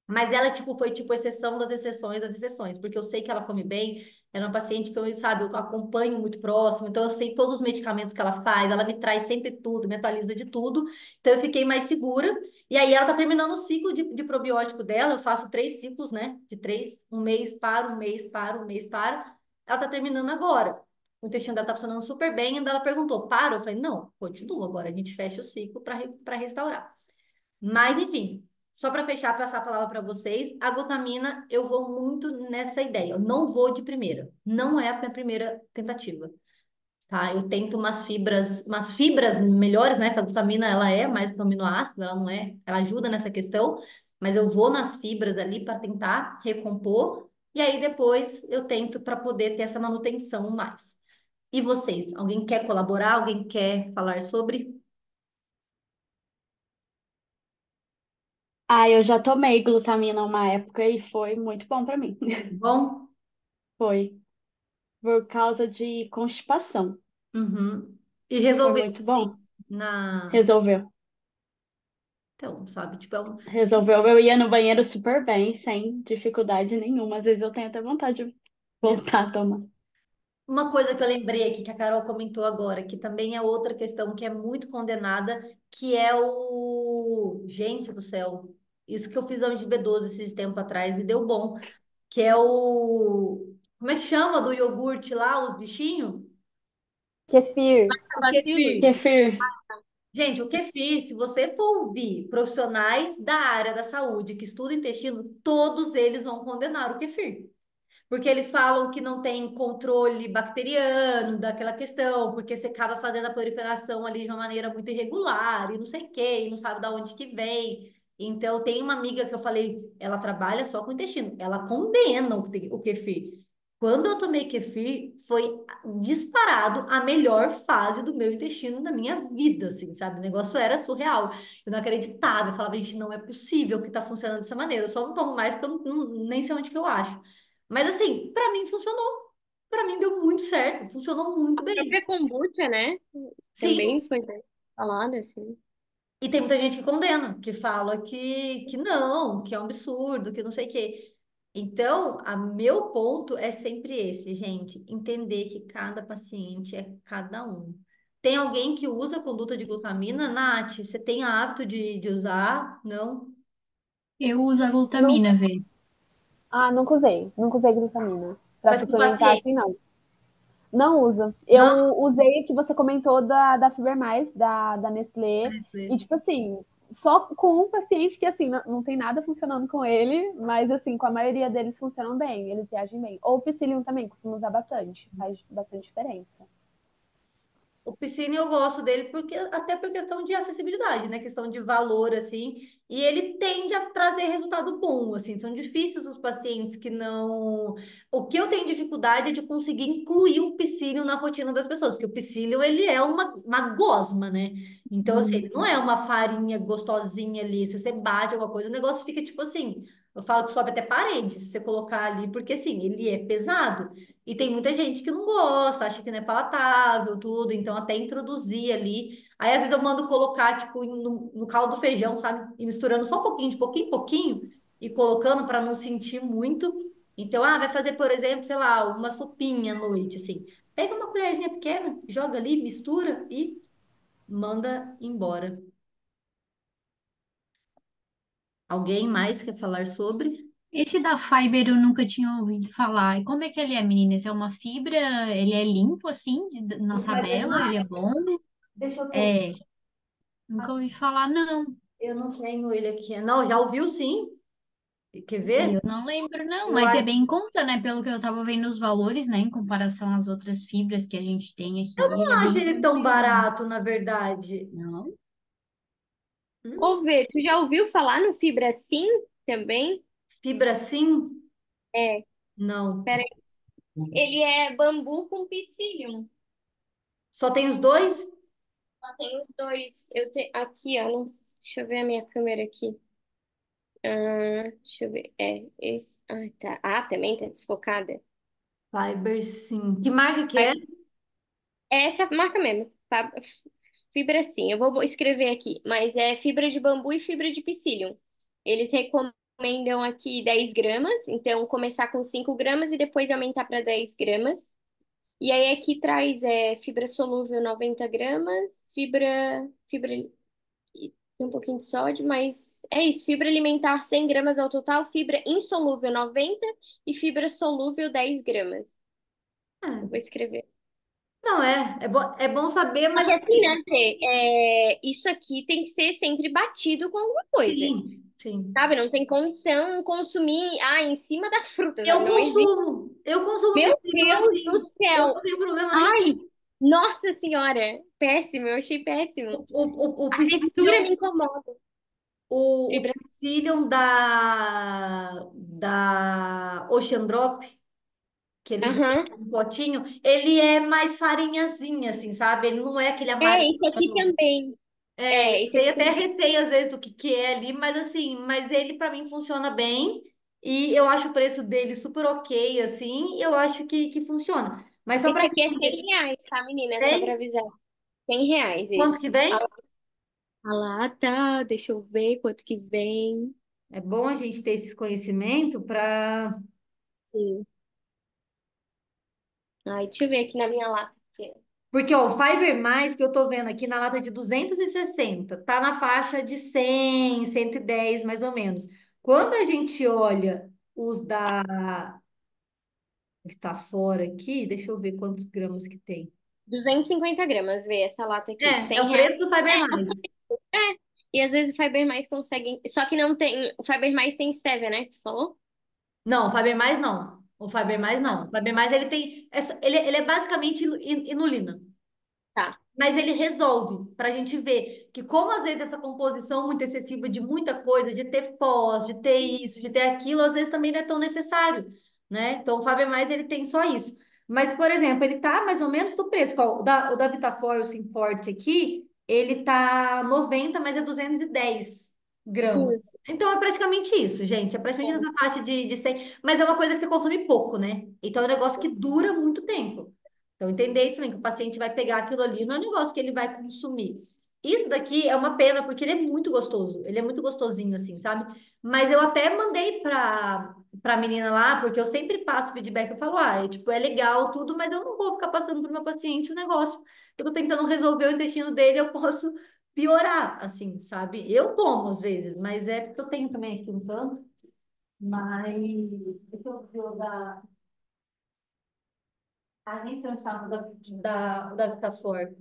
Mas ela, tipo, foi, tipo, exceção das exceções, porque eu sei que ela come bem, ela é uma paciente que eu, sabe, eu acompanho muito próximo, então eu sei todos os medicamentos que ela faz, ela me traz sempre tudo, me atualiza de tudo, então eu fiquei mais segura, e aí ela tá terminando o ciclo de probiótico dela, eu faço 3 ciclos, né, de 3, um mês para, um mês para, um mês para, ela tá terminando agora. O intestino dela tá funcionando super bem, e ainda ela perguntou, para? Eu falei, não, continua, agora a gente fecha o ciclo para restaurar. Mas, enfim, só para fechar, passar a palavra para vocês, a glutamina, eu vou muito nessa ideia. Eu não vou de primeira. Não é a minha primeira tentativa, tá? Eu tento umas fibras melhores, né? Que a glutamina, ela é mais para aminoácido, ela não é, ela ajuda nessa questão, mas eu vou nas fibras ali para tentar recompor, e aí depois eu tento para poder ter essa manutenção mais. E vocês? Alguém quer colaborar? Alguém quer falar sobre? Ah, eu já tomei glutamina uma época e foi muito bom pra mim. Bom? Foi por causa de constipação. Uhum. E Foi resolveu, muito sim, bom. na... Resolveu. Então, sabe, tipo, Resolveu. Eu ia no banheiro super bem, sem dificuldade nenhuma. Às vezes eu tenho até vontade de de- voltar a tomar. uma coisa que eu lembrei aqui, que a Carol comentou agora, que também é outra questão que é muito condenada, que é o... Gente do céu, isso que eu fiz exame de B12 esses tempos atrás e deu bom, que é o... Como é que chama do iogurte lá, os bichinhos? Kefir. O kefir. Kefir. Gente, o kefir, se você for ouvir profissionais da área da saúde que estudam intestino, todos eles vão condenar o kefir. Porque eles falam que não tem controle bacteriano daquela questão, porque você acaba fazendo a proliferação ali de uma maneira muito irregular, e não sei o quê, e não sabe de onde que vem. Então, tem uma amiga que eu falei, ela trabalha só com intestino, ela condena o kefir. Quando eu tomei kefir, foi disparado a melhor fase do meu intestino da minha vida, assim, sabe? O negócio era surreal. Eu não acreditava, eu falava, gente, não é possível que tá funcionando dessa maneira. Eu só não tomo mais porque eu nem sei onde que eu acho. Mas assim, pra mim funcionou. Pra mim deu muito certo, funcionou muito A bem. própria kombucha, né? Sim, Também foi bem falada, assim. e tem muita gente que condena, que fala que não, que é um absurdo, que não sei o quê. Então, a meu ponto é sempre esse, gente, entender que cada paciente é cada um. Tem alguém que usa conduta de glutamina? Nath, você tem hábito de usar? Não? Eu uso a Nunca, glutamina, vê. nunca usei. Nunca usei glutamina. Pra Mas com suplementar paciente? assim, não. Não uso. Eu Não? usei o que você comentou da Fiber Mais, da Nestlé. E, tipo assim, só com um paciente que, assim, não tem nada funcionando com ele, mas, assim, com a maioria deles funcionam bem, eles reagem bem. Ou o Psyllium também, costumo usar bastante, faz bastante diferença. O Piscine eu gosto dele porque até por questão de acessibilidade, né? Questão de valor, assim, e ele tende a trazer resultado bom, assim. São difíceis os pacientes que não. O que eu tenho dificuldade é de conseguir incluir o psyllium na rotina das pessoas, porque o psyllium, ele é uma gosma, né? Então, assim, ele não é uma farinha gostosinha ali. Se você bate alguma coisa, o negócio fica tipo assim. Eu falo que sobe até parede se você colocar ali, porque assim, ele é pesado. E tem muita gente que não gosta, acha que não é palatável, tudo, então até introduzir ali. Aí às vezes eu mando colocar, tipo, no caldo do feijão, sabe? E misturando só um pouquinho, de pouquinho em pouquinho, e colocando para não sentir muito. Então, vai fazer, por exemplo, sei lá, uma sopinha à noite, assim. Pega uma colherzinha pequena, joga ali, mistura e manda embora. Alguém mais quer falar sobre? Esse da Fiber eu nunca tinha ouvido falar. E como é que ele é, meninas? É uma fibra, ele é limpo assim, na O Fiber tabela, ele é Mais? bom? Deixa eu pegar. É, nunca ouvi falar, não. Eu não tenho ele aqui. Não, já ouviu sim? Quer Eu ver? não lembro, não, Eu mas é acho. bem em conta, né? Pelo que eu tava vendo os valores, né? Em comparação às outras fibras que a gente tem aqui, ele é Acho bem ele tão tranquilo, né? barato, na verdade. Não? Hum, Ô, Vê, tu já ouviu falar no Fibra Sim também? Fibra sim? É, Não. peraí. Ele é bambu com psyllium. Só tem os dois? Só tem os dois. Eu tenho aqui, ó. Deixa eu ver a minha câmera aqui. Deixa eu ver. É, esse. Ah, tá. Ah, também tá desfocada. Fiber sim. Que marca que Mas é? é essa marca mesmo. Fibra sim. Eu vou escrever aqui. Mas é fibra de bambu e fibra de psyllium. Eles recomendam aqui 10 gramas. Então, começar com 5 gramas e depois aumentar para 10 gramas. E aí aqui traz fibra solúvel 90 gramas, fibra e tem um pouquinho de sódio, mas é isso, fibra alimentar 100 gramas ao total, fibra insolúvel 90 e fibra solúvel 10 gramas. Eu vou É. escrever. Não, é bom saber, Só mas que assim, né, assim, Fê, isso aqui tem que ser sempre batido com alguma coisa, sim, sim. sabe? Não tem condição consumir, em cima da fruta, sabe? Eu Não existe. consumo. Eu consumo Meu pecílio Deus do assim. Eu não céu! tenho problema nenhum. Ai, nossa senhora! Péssimo, eu achei péssimo. O A textura me psyllium, incomoda. o Fibra. psyllium da Ocean Drop, que eles Aham. vendem um potinho, ele é mais farinhazinha, assim, sabe? Ele não é aquele É, esse aqui amarelo. também. É, É, eu esse aqui tenho até também. receio às vezes do que é ali, mas assim, mas ele para mim funciona bem e eu acho o preço dele super ok, assim, e eu acho que funciona. Mas só para Esse aqui é 100 reais, tá, menina? Só pra entender avisar. 100 reais quanto que esse. vem, Ah lá, tá. Deixa eu ver quanto que vem. é bom a gente ter esses conhecimentos para. Sim. Ai, deixa eu ver aqui na minha lata. Aqui. Porque ó, o Fiber Mais que eu tô vendo aqui na lata de 260 tá na faixa de 100, 110 mais ou menos. Quando a gente olha os da que tá fora aqui, deixa eu ver quantos gramas que tem. 250 gramas, vê essa lata aqui. É o 100 reais. preço do Fiber É, Mais. é. E às vezes o Fiber Mais consegue. Só que não tem. O Fiber Mais tem stevia, né? Que tu falou? Não, o Faber Mais não. O Faber Mais não. O Faber Mais ele tem. Ele é basicamente inulina. Tá. Mas ele resolve para a gente ver que, como às vezes essa composição muito excessiva de muita coisa, de ter foz, de ter isso, de ter aquilo, às vezes também não é tão necessário. né? Então, o Faber Mais, ele tem só isso. Mas, por exemplo, ele tá mais ou menos do preço. O da Vitafor, o Simforte aqui, ele tá 90, mas é 210 gramas. Isso. Então, é praticamente isso, gente. É praticamente nessa faixa de 100. Mas é uma coisa que você consome pouco, né? Então, é um negócio que dura muito tempo. Então, entender isso também, que o paciente vai pegar aquilo ali, não é um negócio que ele vai consumir. Isso daqui é uma pena, porque ele é muito gostoso. Ele é muito gostosinho, assim, sabe? Mas eu até mandei pra menina lá, porque eu sempre passo feedback, eu falo, tipo, é legal tudo, mas eu não vou ficar passando pro meu paciente o negócio. Eu tô tentando resolver o intestino dele, eu posso piorar, assim, sabe? Eu tomo às vezes, mas é porque eu tenho também aqui um tanto, mas deixa eu ver o da... Ah, nem sei onde está o da Vitafor.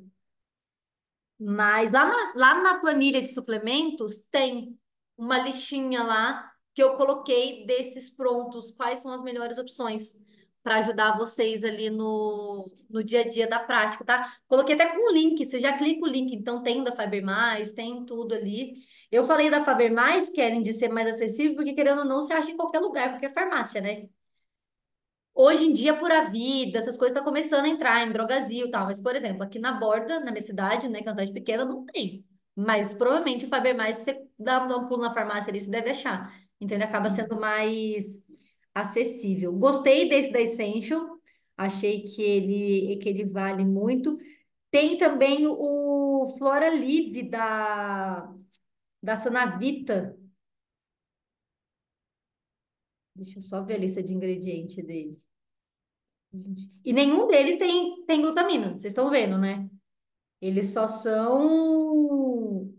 Mas lá na planilha de suplementos tem uma listinha lá que eu coloquei desses prontos, quais são as melhores opções para ajudar vocês ali no dia a dia da prática, tá? Coloquei até com o link, você já clica o link, então tem da Faber Mais, tem tudo ali. Eu falei da Faber Mais, querem de ser mais acessível, porque querendo ou não, você acha em qualquer lugar, porque é farmácia, né? Hoje em dia, Pura Vida, essas coisas estão começando a entrar em Drogasil e tal. Mas, por exemplo, aqui na Borda, na minha cidade, né, que é uma cidade pequena, não tem. Mas provavelmente o Faber Mais, se você dá um pulo na farmácia ali, você deve achar. Então ele acaba sendo mais acessível. Gostei desse da Essential, achei que ele vale muito. Tem também o Flora Live da Sanavita. Deixa eu só ver a lista de ingredientes dele. E nenhum deles tem glutamina, vocês estão vendo, né? Eles só são.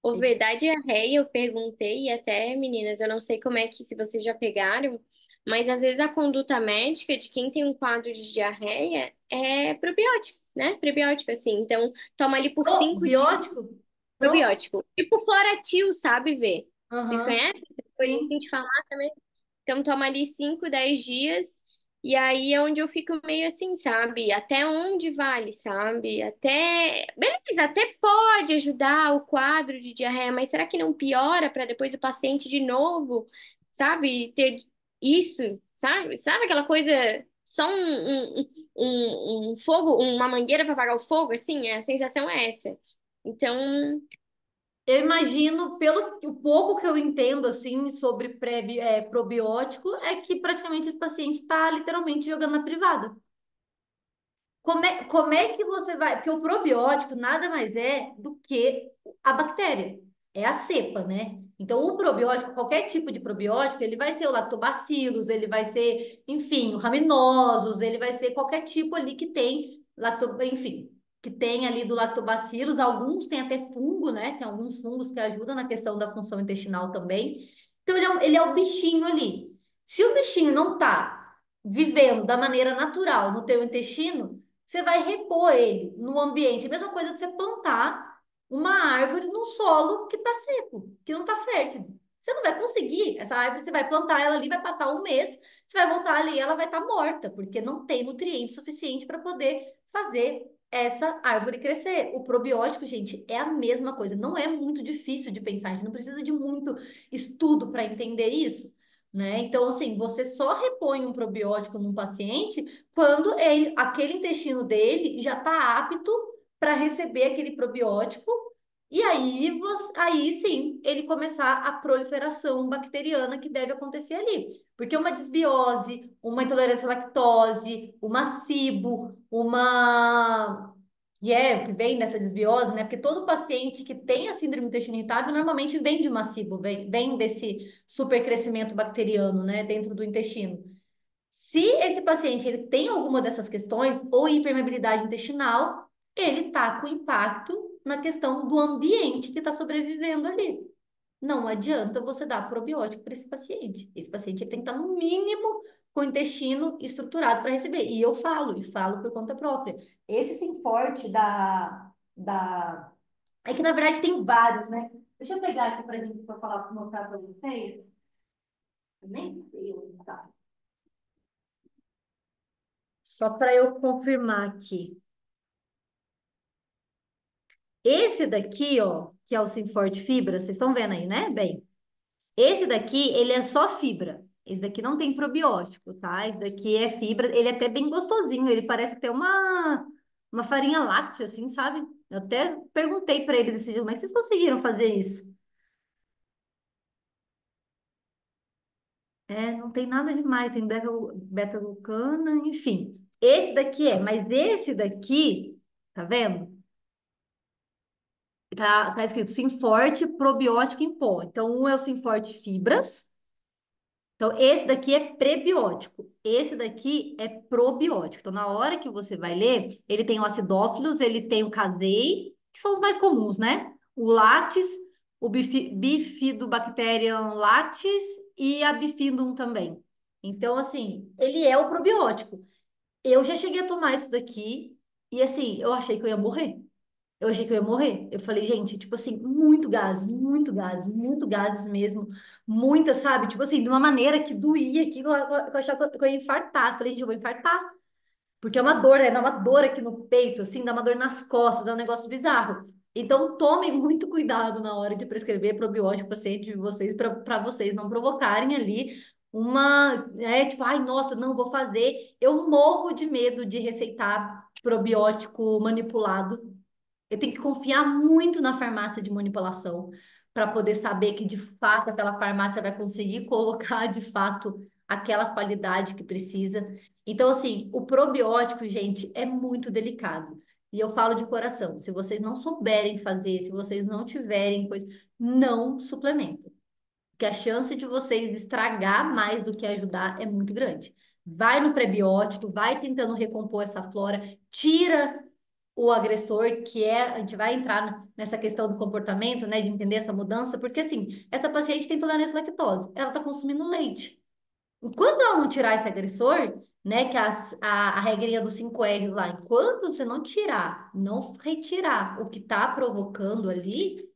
Obesidade e diarreia, eu perguntei, e até, meninas, eu não sei como é que, se vocês já pegaram, mas às vezes a conduta médica de quem tem um quadro de diarreia é probiótico, né? Probiótico, assim. Então, toma ali por 5 dias Probiótico? Pro... probiótico. Tipo Floratil, sabe, Vê? Vocês Aham, conhecem? Essas coisas assim sim. de farmácia mesmo? Então, toma ali 5, 10 dias. E aí é onde eu fico meio assim, sabe? Até onde vale, sabe? Até. Beleza, até pode ajudar o quadro de diarreia, mas será que não piora para depois o paciente de novo, sabe? Ter isso, sabe? Sabe aquela coisa. Só um fogo, uma mangueira para apagar o fogo, assim? A sensação é essa. Então, Eu imagino, pelo o pouco que eu entendo assim sobre probiótico, é que praticamente esse paciente está literalmente jogando na privada. Como é que você vai? Porque o probiótico nada mais é do que a bactéria, é a cepa, né? Então, o probiótico, qualquer tipo de probiótico, ele vai ser o lactobacillus, ele vai ser, enfim, o raminosos, ele vai ser qualquer tipo ali que tem enfim, que tem ali do lactobacillus. Alguns têm até fungo, né? Tem alguns fungos que ajudam na questão da função intestinal também. Então, ele é o bichinho ali. Se o bichinho não tá vivendo da maneira natural no teu intestino, você vai repor ele no ambiente. A mesma coisa de você plantar uma árvore num solo que está seco, que não está fértil. Você não vai conseguir. Essa árvore, você vai plantar ela ali, vai passar um mês, você vai voltar ali e ela vai estar morta, porque não tem nutriente suficiente para poder fazer essa árvore crescer. O probiótico, gente, é a mesma coisa. Não é muito difícil de pensar. A gente não precisa de muito estudo para entender isso. Né? Então, assim, você só repõe um probiótico num paciente quando aquele intestino dele já está apto para receber aquele probiótico, e aí sim ele começar a proliferação bacteriana que deve acontecer ali. Porque uma desbiose, uma intolerância à lactose, uma SIBO, que vem dessa desbiose, né? Porque todo paciente que tem a síndrome do intestino irritável normalmente vem de uma SIBO, vem desse supercrescimento bacteriano, né, dentro do intestino. Se esse paciente ele tem alguma dessas questões, ou hipermeabilidade intestinal, ele está com impacto na questão do ambiente que está sobrevivendo ali. Não adianta você dar probiótico para esse paciente. Esse paciente ele tem que estar, no mínimo, com o intestino estruturado para receber. E falo por conta própria. Esse sim forte da... É que, na verdade, tem vários, né? Deixa eu pegar aqui para a gente pra falar, mostrar para vocês. Eu nem sei onde está. Só para eu confirmar aqui. Esse daqui, ó, que é o Simforte Fibra, vocês estão vendo aí, né? Bem, Esse daqui, ele é só fibra. Esse daqui não tem probiótico, tá? Esse daqui é fibra, ele é até bem gostosinho, ele parece ter uma farinha láctea, assim, sabe? Eu até perguntei para eles esse dia, mas vocês conseguiram fazer isso? É, não tem nada demais, tem beta-glucana, enfim. Esse daqui mas esse daqui, tá vendo? Tá escrito Sinforte probiótico em pó. Então, um é o Sinforte Fibras. Então, esse daqui é prebiótico. Esse daqui é probiótico. Então, na hora que você vai ler, ele tem o acidófilos, ele tem o casei, que são os mais comuns, né? O lácteos, o bifidobacterium lactis e a bifidum também. Então, assim, ele é o probiótico. Eu já cheguei a tomar isso daqui e, assim, eu achei que eu ia morrer. Eu achei que eu ia morrer. Eu falei, gente, tipo assim, muito gás, muito gás, muito gases mesmo. Muita, sabe? Tipo assim, de uma maneira que doía, que eu achava que eu ia infartar. Eu falei, gente, eu vou infartar. Porque é uma dor, né? Dá uma dor aqui no peito, assim, dá uma dor nas costas, é um negócio bizarro. Então, tomem muito cuidado na hora de prescrever probiótico para paciente de vocês, para vocês não provocarem ali tipo, ai, nossa, não vou fazer. Eu morro de medo de receitar probiótico manipulado. Eu tenho que confiar muito na farmácia de manipulação para poder saber que de fato aquela farmácia vai conseguir colocar de fato aquela qualidade que precisa. Então, assim, o probiótico, gente, é muito delicado. E eu falo de coração, se vocês não souberem fazer, se vocês não tiverem coisa, não suplementem. Porque a chance de vocês estragar mais do que ajudar é muito grande. Vai no prebiótico, vai tentando recompor essa flora, tira o agressor, a gente vai entrar nessa questão do comportamento, né, de entender essa mudança, porque assim, essa paciente tem intolerância à lactose, ela está consumindo leite. Enquanto ela não tirar esse agressor, né, que é a regrinha dos 5 R's lá, enquanto você não tirar, não retirar o que está provocando ali,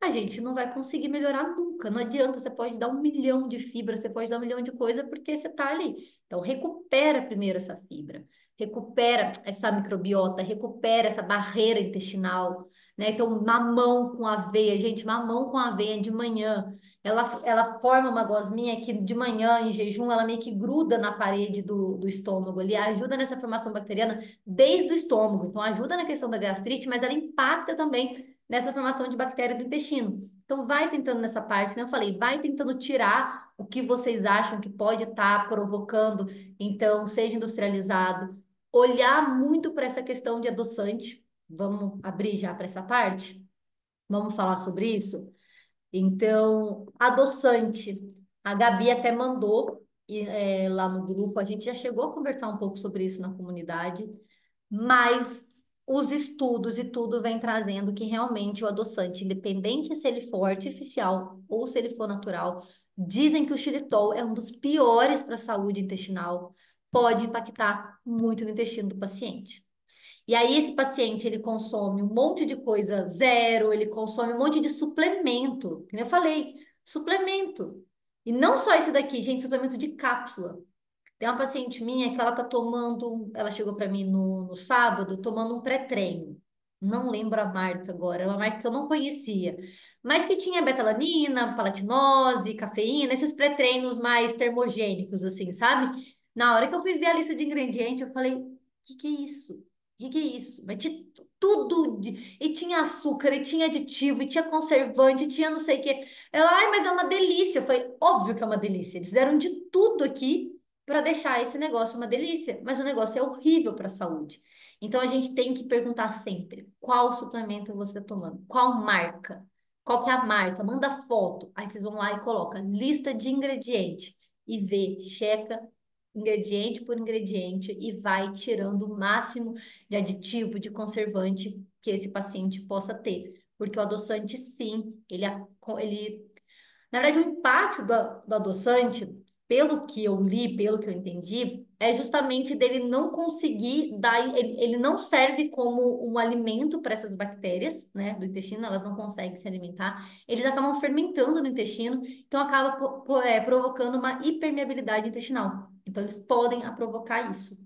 a gente não vai conseguir melhorar nunca. Não adianta, você pode dar 1 milhão de fibras, você pode dar 1 milhão de coisa porque você está ali. Então, recupera primeiro essa fibra, recupera essa microbiota, recupera essa barreira intestinal, né? Então, mamão com aveia, gente, mamão com aveia de manhã, ela forma uma gosminha que de manhã, em jejum, ela meio que gruda na parede do estômago ali, ajuda nessa formação bacteriana desde o estômago. Então, ajuda na questão da gastrite, mas ela impacta também nessa formação de bactéria do intestino. Então, vai tentando nessa parte, né? Eu falei, vai tentando tirar o que vocês acham que pode estar provocando, então, seja industrializado. Olhar muito para essa questão de adoçante. Vamos abrir já para essa parte? Vamos falar sobre isso? Então, adoçante. A Gabi até mandou lá no grupo, a gente já chegou a conversar um pouco sobre isso na comunidade, mas os estudos e tudo vem trazendo que realmente o adoçante, independente se ele for artificial ou se ele for natural, dizem que o xilitol é um dos piores para a saúde intestinal, pode impactar muito no intestino do paciente. E aí esse paciente, ele consome um monte de coisa zero, ele consome um monte de suplemento, que nem eu falei, suplemento. E não só esse daqui, gente, suplemento de cápsula. Tem uma paciente minha que ela tá tomando, ela chegou para mim no sábado, tomando um pré-treino. Não lembro a marca agora, é uma marca que eu não conhecia. Mas que tinha betalanina, palatinose, cafeína, esses pré-treinos mais termogênicos, assim, sabe? Na hora que eu fui ver a lista de ingredientes, eu falei, que é isso? Que é isso? Mas tinha tudo, e tinha açúcar, e tinha aditivo, e tinha conservante, e tinha não sei o quê. Ela, ai, mas é uma delícia. Eu falei, óbvio que é uma delícia. Eles fizeram de tudo aqui para deixar esse negócio uma delícia, mas o negócio é horrível para a saúde. Então a gente tem que perguntar sempre: qual suplemento você está tomando? Qual marca? Qual que é a marca? Manda foto. Aí vocês vão lá e colocam lista de ingrediente e vê, checa ingrediente por ingrediente e vai tirando o máximo de aditivo, de conservante que esse paciente possa ter. Porque o adoçante, sim, ele na verdade, o impacto do adoçante, pelo que eu li, pelo que eu entendi, é justamente dele não conseguir dar, ele não serve como um alimento para essas bactérias, né, do intestino, elas não conseguem se alimentar, eles acabam fermentando no intestino, então acaba provocando uma hipermeabilidade intestinal. Então, eles podem provocar isso.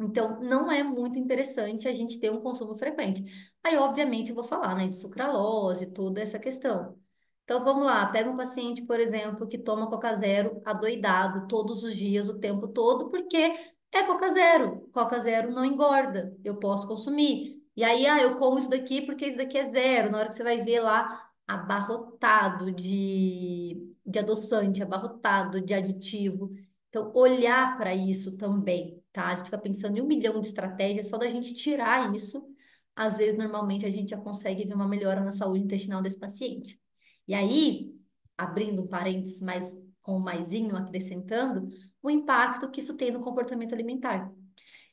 Então, não é muito interessante a gente ter um consumo frequente. Aí, obviamente, eu vou falar, né, de sucralose, toda essa questão. Então vamos lá, pega um paciente, por exemplo, que toma Coca Zero adoidado todos os dias, o tempo todo, porque é Coca Zero. Coca Zero não engorda, eu posso consumir. E aí, eu como isso daqui porque isso daqui é zero. Na hora que você vai ver lá, abarrotado de adoçante, abarrotado de aditivo. Então, olhar para isso também, tá? A gente fica pensando em um milhão de estratégias, só da gente tirar isso, às vezes, normalmente, a gente já consegue ver uma melhora na saúde intestinal desse paciente. E aí, abrindo um parênteses, mas com um maisinho, acrescentando, o impacto que isso tem no comportamento alimentar.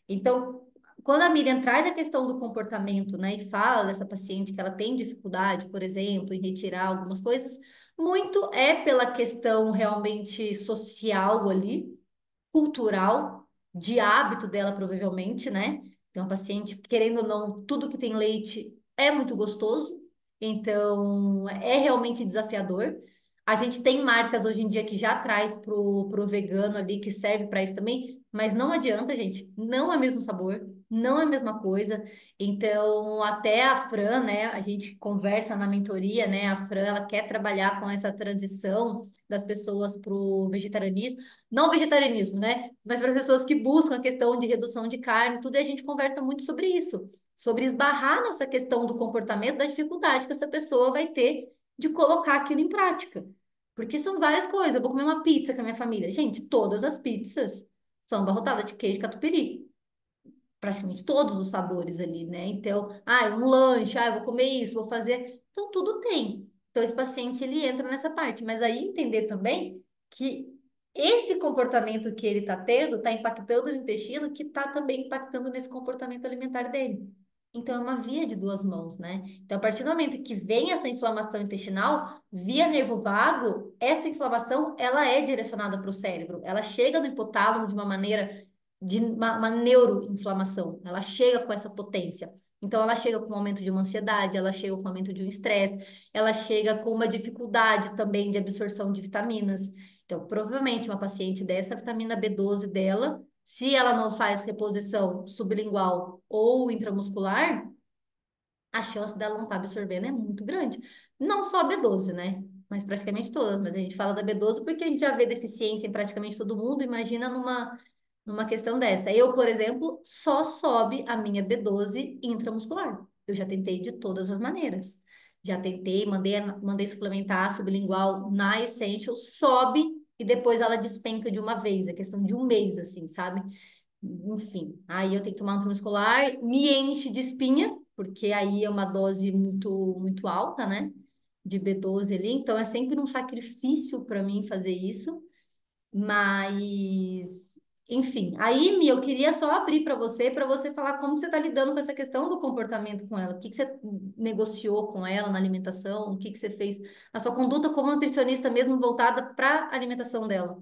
Então, quando a Miriam traz a questão do comportamento, né, e fala dessa paciente que ela tem dificuldade, por exemplo, em retirar algumas coisas, muito é pela questão realmente social ali, cultural, de hábito dela, provavelmente, né? Então, a paciente, querendo ou não, tudo que tem leite é muito gostoso, então é realmente desafiador. A gente tem marcas hoje em dia que já traz pro vegano ali, que serve para isso também, mas não adianta, gente, não é o mesmo sabor, não é a mesma coisa. Então, até a Fran, né, a gente conversa na mentoria, né, a Fran, ela quer trabalhar com essa transição das pessoas pro vegetarianismo, não vegetarianismo, né? Mas para pessoas que buscam a questão de redução de carne, tudo, e a gente conversa muito sobre isso, sobre esbarrar nessa questão do comportamento, da dificuldade que essa pessoa vai ter de colocar aquilo em prática. Porque são várias coisas. Eu vou comer uma pizza com a minha família. Gente, todas as pizzas são abarrotadas de queijo catupiry. Praticamente todos os sabores ali, né? Então, um lanche, eu vou comer isso, vou fazer. Então, tudo tem. Então, esse paciente, ele entra nessa parte. Mas aí, entender também que esse comportamento que ele está tendo está impactando o intestino, que está também impactando nesse comportamento alimentar dele. Então, é uma via de duas mãos, né? Então, a partir do momento que vem essa inflamação intestinal, via nervo vago, essa inflamação, ela é direcionada para o cérebro. Ela chega no hipotálamo de uma maneira de uma neuroinflamação. Ela chega com essa potência. Então, ela chega com um aumento de uma ansiedade, ela chega com um aumento de um estresse, ela chega com uma dificuldade também de absorção de vitaminas. Então, provavelmente, uma paciente dessa vitamina B12 dela, se ela não faz reposição sublingual ou intramuscular, a chance dela não estar absorvendo é muito grande. Não só a B12, né? Mas praticamente todas. Mas a gente fala da B12 porque a gente já vê deficiência em praticamente todo mundo. Imagina numa questão dessa. Eu, por exemplo, só sobe a minha B12 intramuscular. Eu já tentei de todas as maneiras. Já tentei, mandei suplementar sublingual na Essential, sobe e depois ela despenca de uma vez. É questão de um mês, assim, sabe? Enfim, aí eu tenho que tomar um muscular, me enche de espinha, porque aí é uma dose muito, muito alta, né? De B12 ali, então é sempre um sacrifício para mim fazer isso. Mas, enfim, aí, Mi, eu queria só abrir para você falar como você está lidando com essa questão do comportamento com ela. O que que você negociou com ela na alimentação? O que que você fez na sua conduta como nutricionista mesmo voltada para a alimentação dela?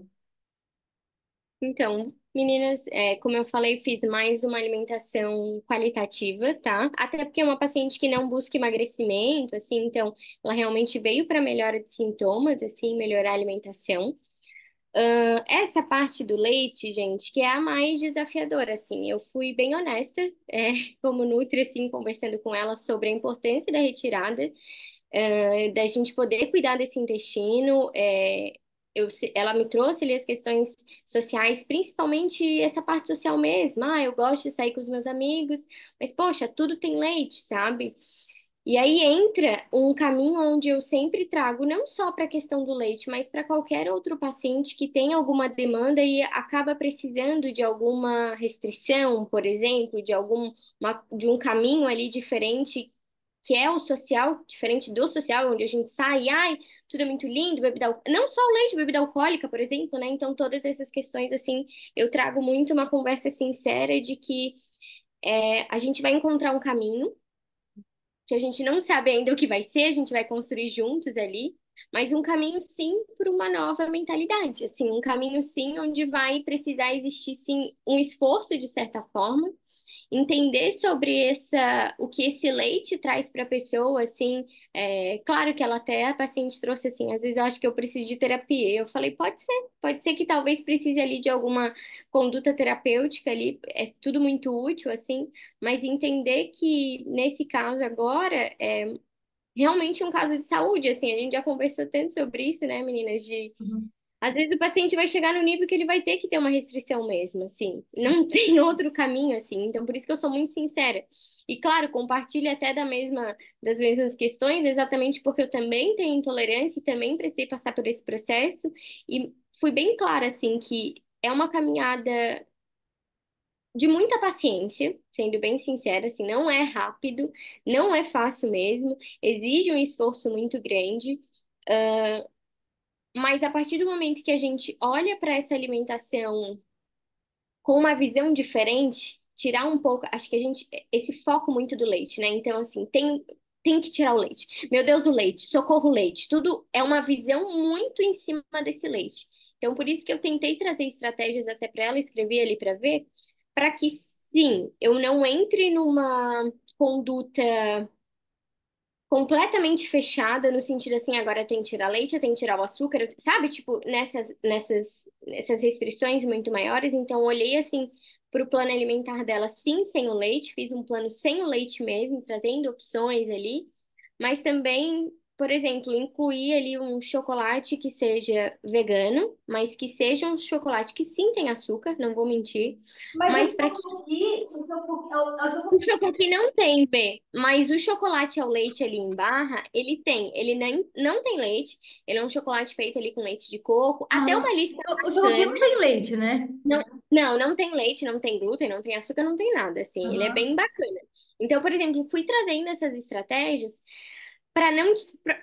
Então, meninas, como eu falei, fiz mais uma alimentação qualitativa, tá? Até porque é uma paciente que não busca emagrecimento, assim, então ela realmente veio para melhora de sintomas, assim, melhorar a alimentação. Essa parte do leite, gente, que é a mais desafiadora, assim, eu fui bem honesta, como nutri, assim, conversando com ela sobre a importância da retirada, da gente poder cuidar desse intestino. Ela me trouxe ali as questões sociais, principalmente essa parte social mesmo. Eu gosto de sair com os meus amigos, mas poxa, tudo tem leite, sabe? E aí entra um caminho onde eu sempre trago, não só para a questão do leite, mas para qualquer outro paciente que tem alguma demanda e acaba precisando de alguma restrição, por exemplo, de um caminho ali diferente, que é o social, diferente do social, onde a gente sai, tudo é muito lindo, não só o leite, bebida alcoólica, por exemplo, né? Então, todas essas questões, assim, eu trago muito uma conversa sincera de que a gente vai encontrar um caminho que a gente não sabe ainda o que vai ser, a gente vai construir juntos ali, mas um caminho sim para uma nova mentalidade, assim, um caminho sim onde vai precisar existir sim um esforço de certa forma, entender sobre o que esse leite traz para a pessoa, assim, claro que ela até a paciente trouxe assim, às vezes eu acho que eu preciso de terapia. Eu falei, pode ser que talvez precise ali de alguma conduta terapêutica ali, é tudo muito útil, assim, mas entender que nesse caso agora realmente um caso de saúde, assim, a gente já conversou tanto sobre isso, né, meninas, de Uhum. às vezes o paciente vai chegar no nível que ele vai ter que ter uma restrição mesmo, assim. Não tem outro caminho, assim. Então, por isso que eu sou muito sincera. E, claro, compartilho até das mesmas questões, exatamente porque eu também tenho intolerância e também precisei passar por esse processo. E fui bem clara, assim, que é uma caminhada de muita paciência, sendo bem sincera, assim, não é rápido, não é fácil mesmo, exige um esforço muito grande. Mas a partir do momento que a gente olha para essa alimentação com uma visão diferente, tirar um pouco, acho que a gente, esse foco muito do leite, né? Então, assim, tem que tirar o leite. Meu Deus, o leite, socorro, o leite. Tudo é uma visão muito em cima desse leite. Então, por isso que eu tentei trazer estratégias até para ela, escrever ali para ver, para que sim, eu não entre numa conduta completamente fechada no sentido assim, agora eu tenho que tirar leite, eu tenho que tirar o açúcar, sabe? Tipo, nessas restrições muito maiores. Então, eu olhei assim para o plano alimentar dela, sim, sem o leite, fiz um plano sem o leite mesmo, trazendo opções ali, mas também, por exemplo, incluir ali um chocolate que seja vegano, mas que seja um chocolate que sim tem açúcar, não vou mentir, Mas mas para o o chocolate chocolate não tem, B, mas o chocolate ao leite ali em barra, ele tem. Ele nem, não tem leite, ele é um chocolate feito ali com leite de coco. Até não, uma lista o chocolate bacana. não tem leite, né? Não, não tem leite, não tem glúten, não tem açúcar, não tem nada, assim. Ele é Aham. bem bacana. Então, por exemplo, fui trazendo essas estratégias para não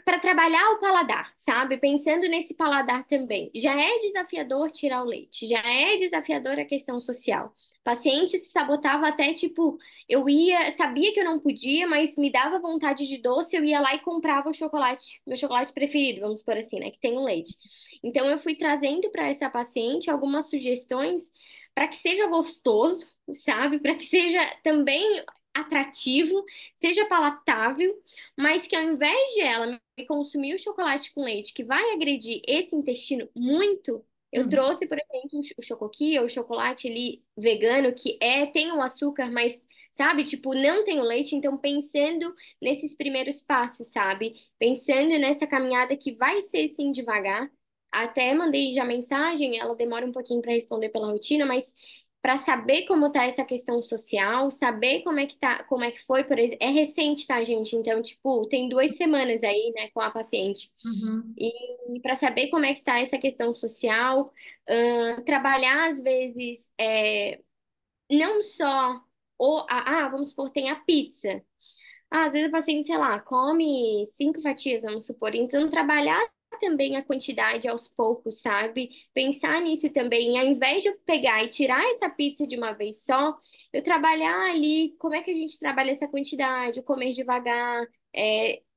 para trabalhar o paladar, sabe? Pensando nesse paladar também. Já é desafiador tirar o leite, já é desafiador a questão social. Paciente se sabotava até tipo, sabia que eu não podia, mas me dava vontade de doce, eu ia lá e comprava o chocolate, meu chocolate preferido, vamos por assim, né, que tem o leite. Então eu fui trazendo para essa paciente algumas sugestões para que seja gostoso, sabe? Para que seja também atrativo, seja palatável, mas que ao invés de ela me consumir o chocolate com leite, que vai agredir esse intestino muito, eu Uhum. trouxe, por exemplo, o chocoqui ou o chocolate ali vegano, que tem o açúcar, mas, sabe, tipo, não tem o leite, então pensando nesses primeiros passos, sabe? Pensando nessa caminhada que vai ser sim devagar. Até mandei já mensagem, ela demora um pouquinho para responder pela rotina, mas para saber como tá essa questão social, saber como é que tá, como é que foi, por exemplo, é recente, tá, gente? Então, tipo, tem 2 semanas aí, né, com a paciente. Uhum. E para saber como é que tá essa questão social, trabalhar às vezes não só vamos supor, tem a pizza. Às vezes o paciente, sei lá, come 5 fatias, vamos supor. Então, trabalhar também a quantidade aos poucos, sabe? Pensar nisso também. Ao invés de eu pegar e tirar essa pizza de uma vez só, eu trabalhar ali como é que a gente trabalha essa quantidade, comer devagar,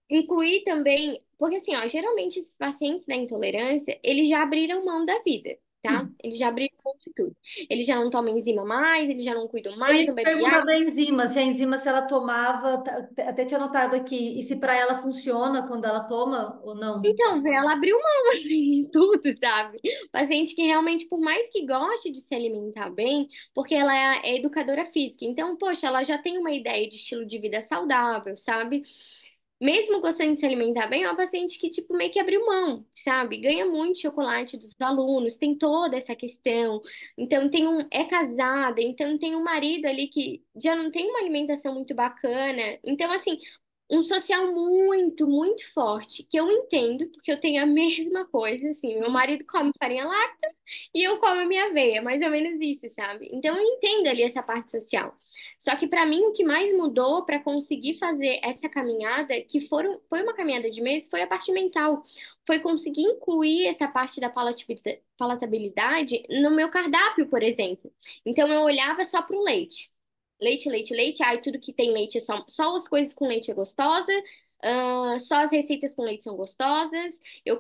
incluir também. Porque assim, ó, geralmente esses pacientes da intolerância, eles já abriram mão da vida. Tá? Eles já abriram mão de tudo. Eles já não tomam enzima mais, eles já não cuidam Eu mais, ia não te bebem perguntar água. da enzima, se a enzima, se ela tomava, até tinha anotado aqui, e se para ela funciona quando ela toma ou não. Então, Vê, ela abriu mão assim, de tudo, sabe? Paciente que realmente, por mais que goste de se alimentar bem, porque ela é educadora física, então, poxa, ela já tem uma ideia de estilo de vida saudável, sabe? Mesmo gostando de se alimentar bem, é uma paciente que, tipo, meio que abriu mão, sabe? Ganha muito chocolate dos alunos, tem toda essa questão. Então, é casada, então tem um marido ali que já não tem uma alimentação muito bacana. Então, assim, um social muito, muito forte, que eu entendo, porque eu tenho a mesma coisa, assim, meu marido come farinha láctea e eu como a minha aveia, mais ou menos isso, sabe? Então eu entendo ali essa parte social. Só que para mim o que mais mudou para conseguir fazer essa caminhada, foi uma caminhada de meses, foi a parte mental. Foi conseguir incluir essa parte da palatabilidade no meu cardápio, por exemplo. Então eu olhava só para o leite. Leite, leite, leite. Ai, tudo que tem leite é só as coisas com leite é gostosa. Só as receitas com leite são gostosas. Eu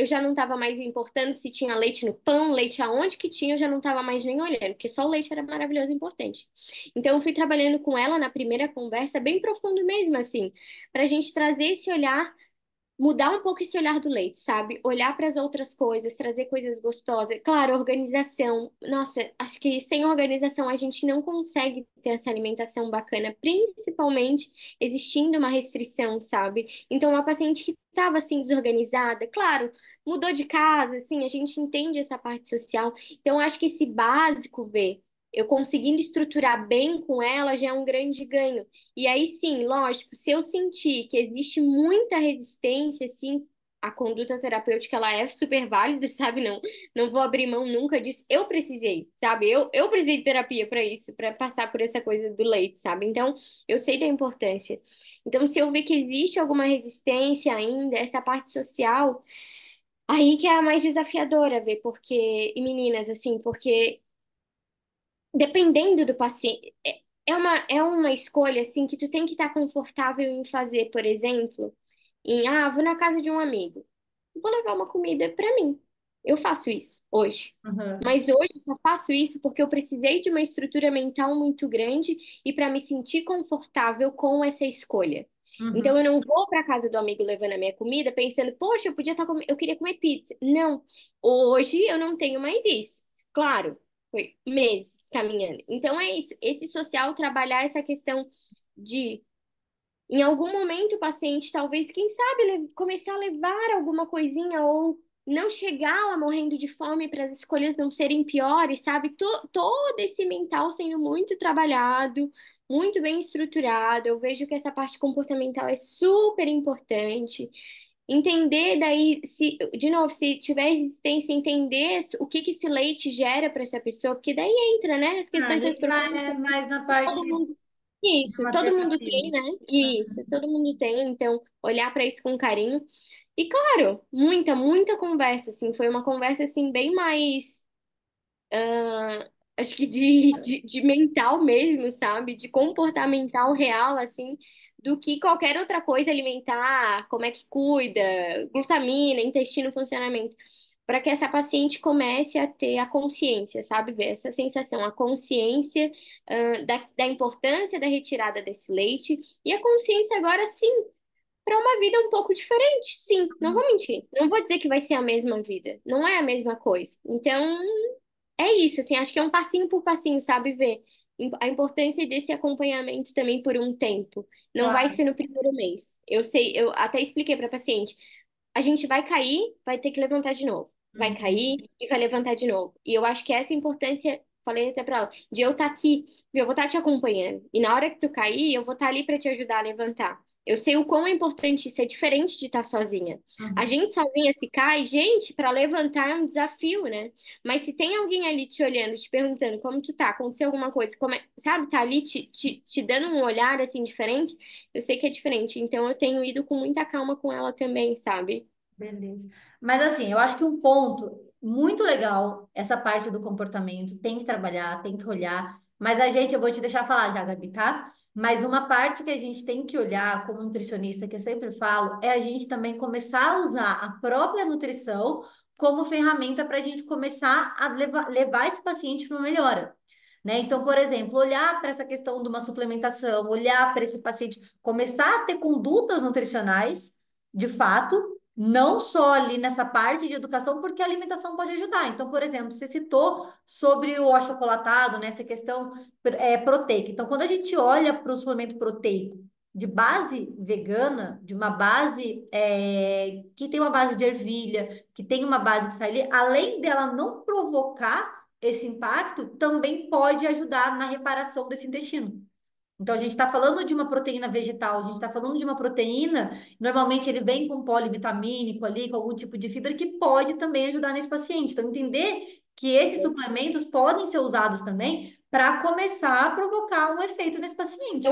já não estava mais importando se tinha leite no pão, leite aonde que tinha, eu já não estava mais nem olhando, porque só o leite era maravilhoso e importante. Então, eu fui trabalhando com ela na primeira conversa, bem profundo mesmo, assim, para a gente trazer esse olhar mudar um pouco esse olhar do leite, sabe? Olhar para as outras coisas, trazer coisas gostosas. Claro, organização. Nossa, acho que sem organização a gente não consegue ter essa alimentação bacana, principalmente existindo uma restrição, sabe? Então, uma paciente que estava assim desorganizada, claro, mudou de casa, assim, a gente entende essa parte social. Então, acho que esse básico, vê, eu conseguindo estruturar bem com ela já é um grande ganho. E aí sim, lógico, se eu sentir que existe muita resistência, assim, a conduta terapêutica ela é super válida, sabe? Não vou abrir mão nunca disso. Eu precisei, sabe? Eu precisei de terapia para isso, para passar por essa coisa do leite, sabe? Então, eu sei da importância. Então, se eu ver que existe alguma resistência ainda, essa parte social, aí que é a mais desafiadora, ver, porque, e meninas, assim, porque dependendo do paciente, é uma escolha assim que tu tem que estar confortável em fazer, por exemplo, vou na casa de um amigo, vou levar uma comida para mim. Eu faço isso hoje. Uhum, Mas hoje eu só faço isso porque eu precisei de uma estrutura mental muito grande e para me sentir confortável com essa escolha. uhum. Então eu não vou para casa do amigo levando a minha comida pensando, poxa, eu podia estar eu queria comer pizza. Não. Hoje eu não tenho mais isso. Claro, foi meses caminhando. Então é isso, esse social trabalhar essa questão de, em algum momento, o paciente, talvez, quem sabe, começar a levar alguma coisinha ou não chegar lá morrendo de fome para as escolhas não serem piores, sabe? Todo esse mental sendo muito trabalhado, muito bem estruturado. Eu vejo que essa parte comportamental é super importante. Entender daí, se, de novo, se tiver resistência, entender o que que esse leite gera para essa pessoa, porque daí entra, né, as Ah, questões mais daí vai profundas. mais na parte Todo mundo, de isso, todo mundo materno-filho. tem, né? Isso, todo mundo tem, então olhar para isso com carinho. E claro, muita, muita conversa, assim, foi uma conversa assim bem mais acho que de mental mesmo, sabe? De comportamental real, assim, do que qualquer outra coisa alimentar, como é que cuida, glutamina, intestino, funcionamento. Para que essa paciente comece a ter a consciência, sabe? Ver essa sensação, a consciência, da importância da retirada desse leite e a consciência agora sim para uma vida um pouco diferente, sim, não vou mentir. Não vou dizer que vai ser a mesma vida, não é a mesma coisa. Então, é isso, assim, acho que é um passinho por passinho, sabe, ver a importância desse acompanhamento também por um tempo. Não vai Claro. ser no primeiro mês. Eu sei, eu até expliquei para a paciente, a gente vai cair, vai ter que levantar de novo. Vai Uhum. cair e vai levantar de novo. E eu acho que essa é a importância, falei até para ela, de eu estar aqui, eu vou estar te acompanhando. E na hora que tu cair, eu vou estar ali para te ajudar a levantar. Eu sei o quão é importante isso, é diferente de estar sozinha. A Uhum. gente sozinha se cai, gente, para levantar é um desafio, né? Mas se tem alguém ali te olhando, te perguntando como tu tá, aconteceu alguma coisa, sabe, tá ali te dando um olhar assim diferente, eu sei que é diferente. Então eu tenho ido com muita calma com ela também, sabe? Beleza. Mas assim, eu acho que um ponto muito legal, essa parte do comportamento, tem que trabalhar, tem que olhar. Mas a gente, eu vou te deixar falar já, Gabi, tá? Mas uma parte que a gente tem que olhar como nutricionista, que eu sempre falo, é a gente também começar a usar a própria nutrição como ferramenta para a gente começar a levar esse paciente para uma melhora. Né? Então, por exemplo, olhar para essa questão de uma suplementação, olhar para esse paciente, começar a ter condutas nutricionais, de fato, não só ali nessa parte de educação, porque a alimentação pode ajudar. Então, por exemplo, você citou sobre o achocolatado, né, essa questão proteica. Então, quando a gente olha para o suplemento proteico de base vegana, de uma base que tem uma base de ervilha, que tem uma base que sai ali, além dela não provocar esse impacto, também pode ajudar na reparação desse intestino. Então, a gente está falando de uma proteína vegetal, a gente está falando de uma proteína, normalmente ele vem com polivitamínico ali, com algum tipo de fibra, que pode também ajudar nesse paciente. Então, entender que esses suplementos podem ser usados também para começar a provocar um efeito nesse paciente.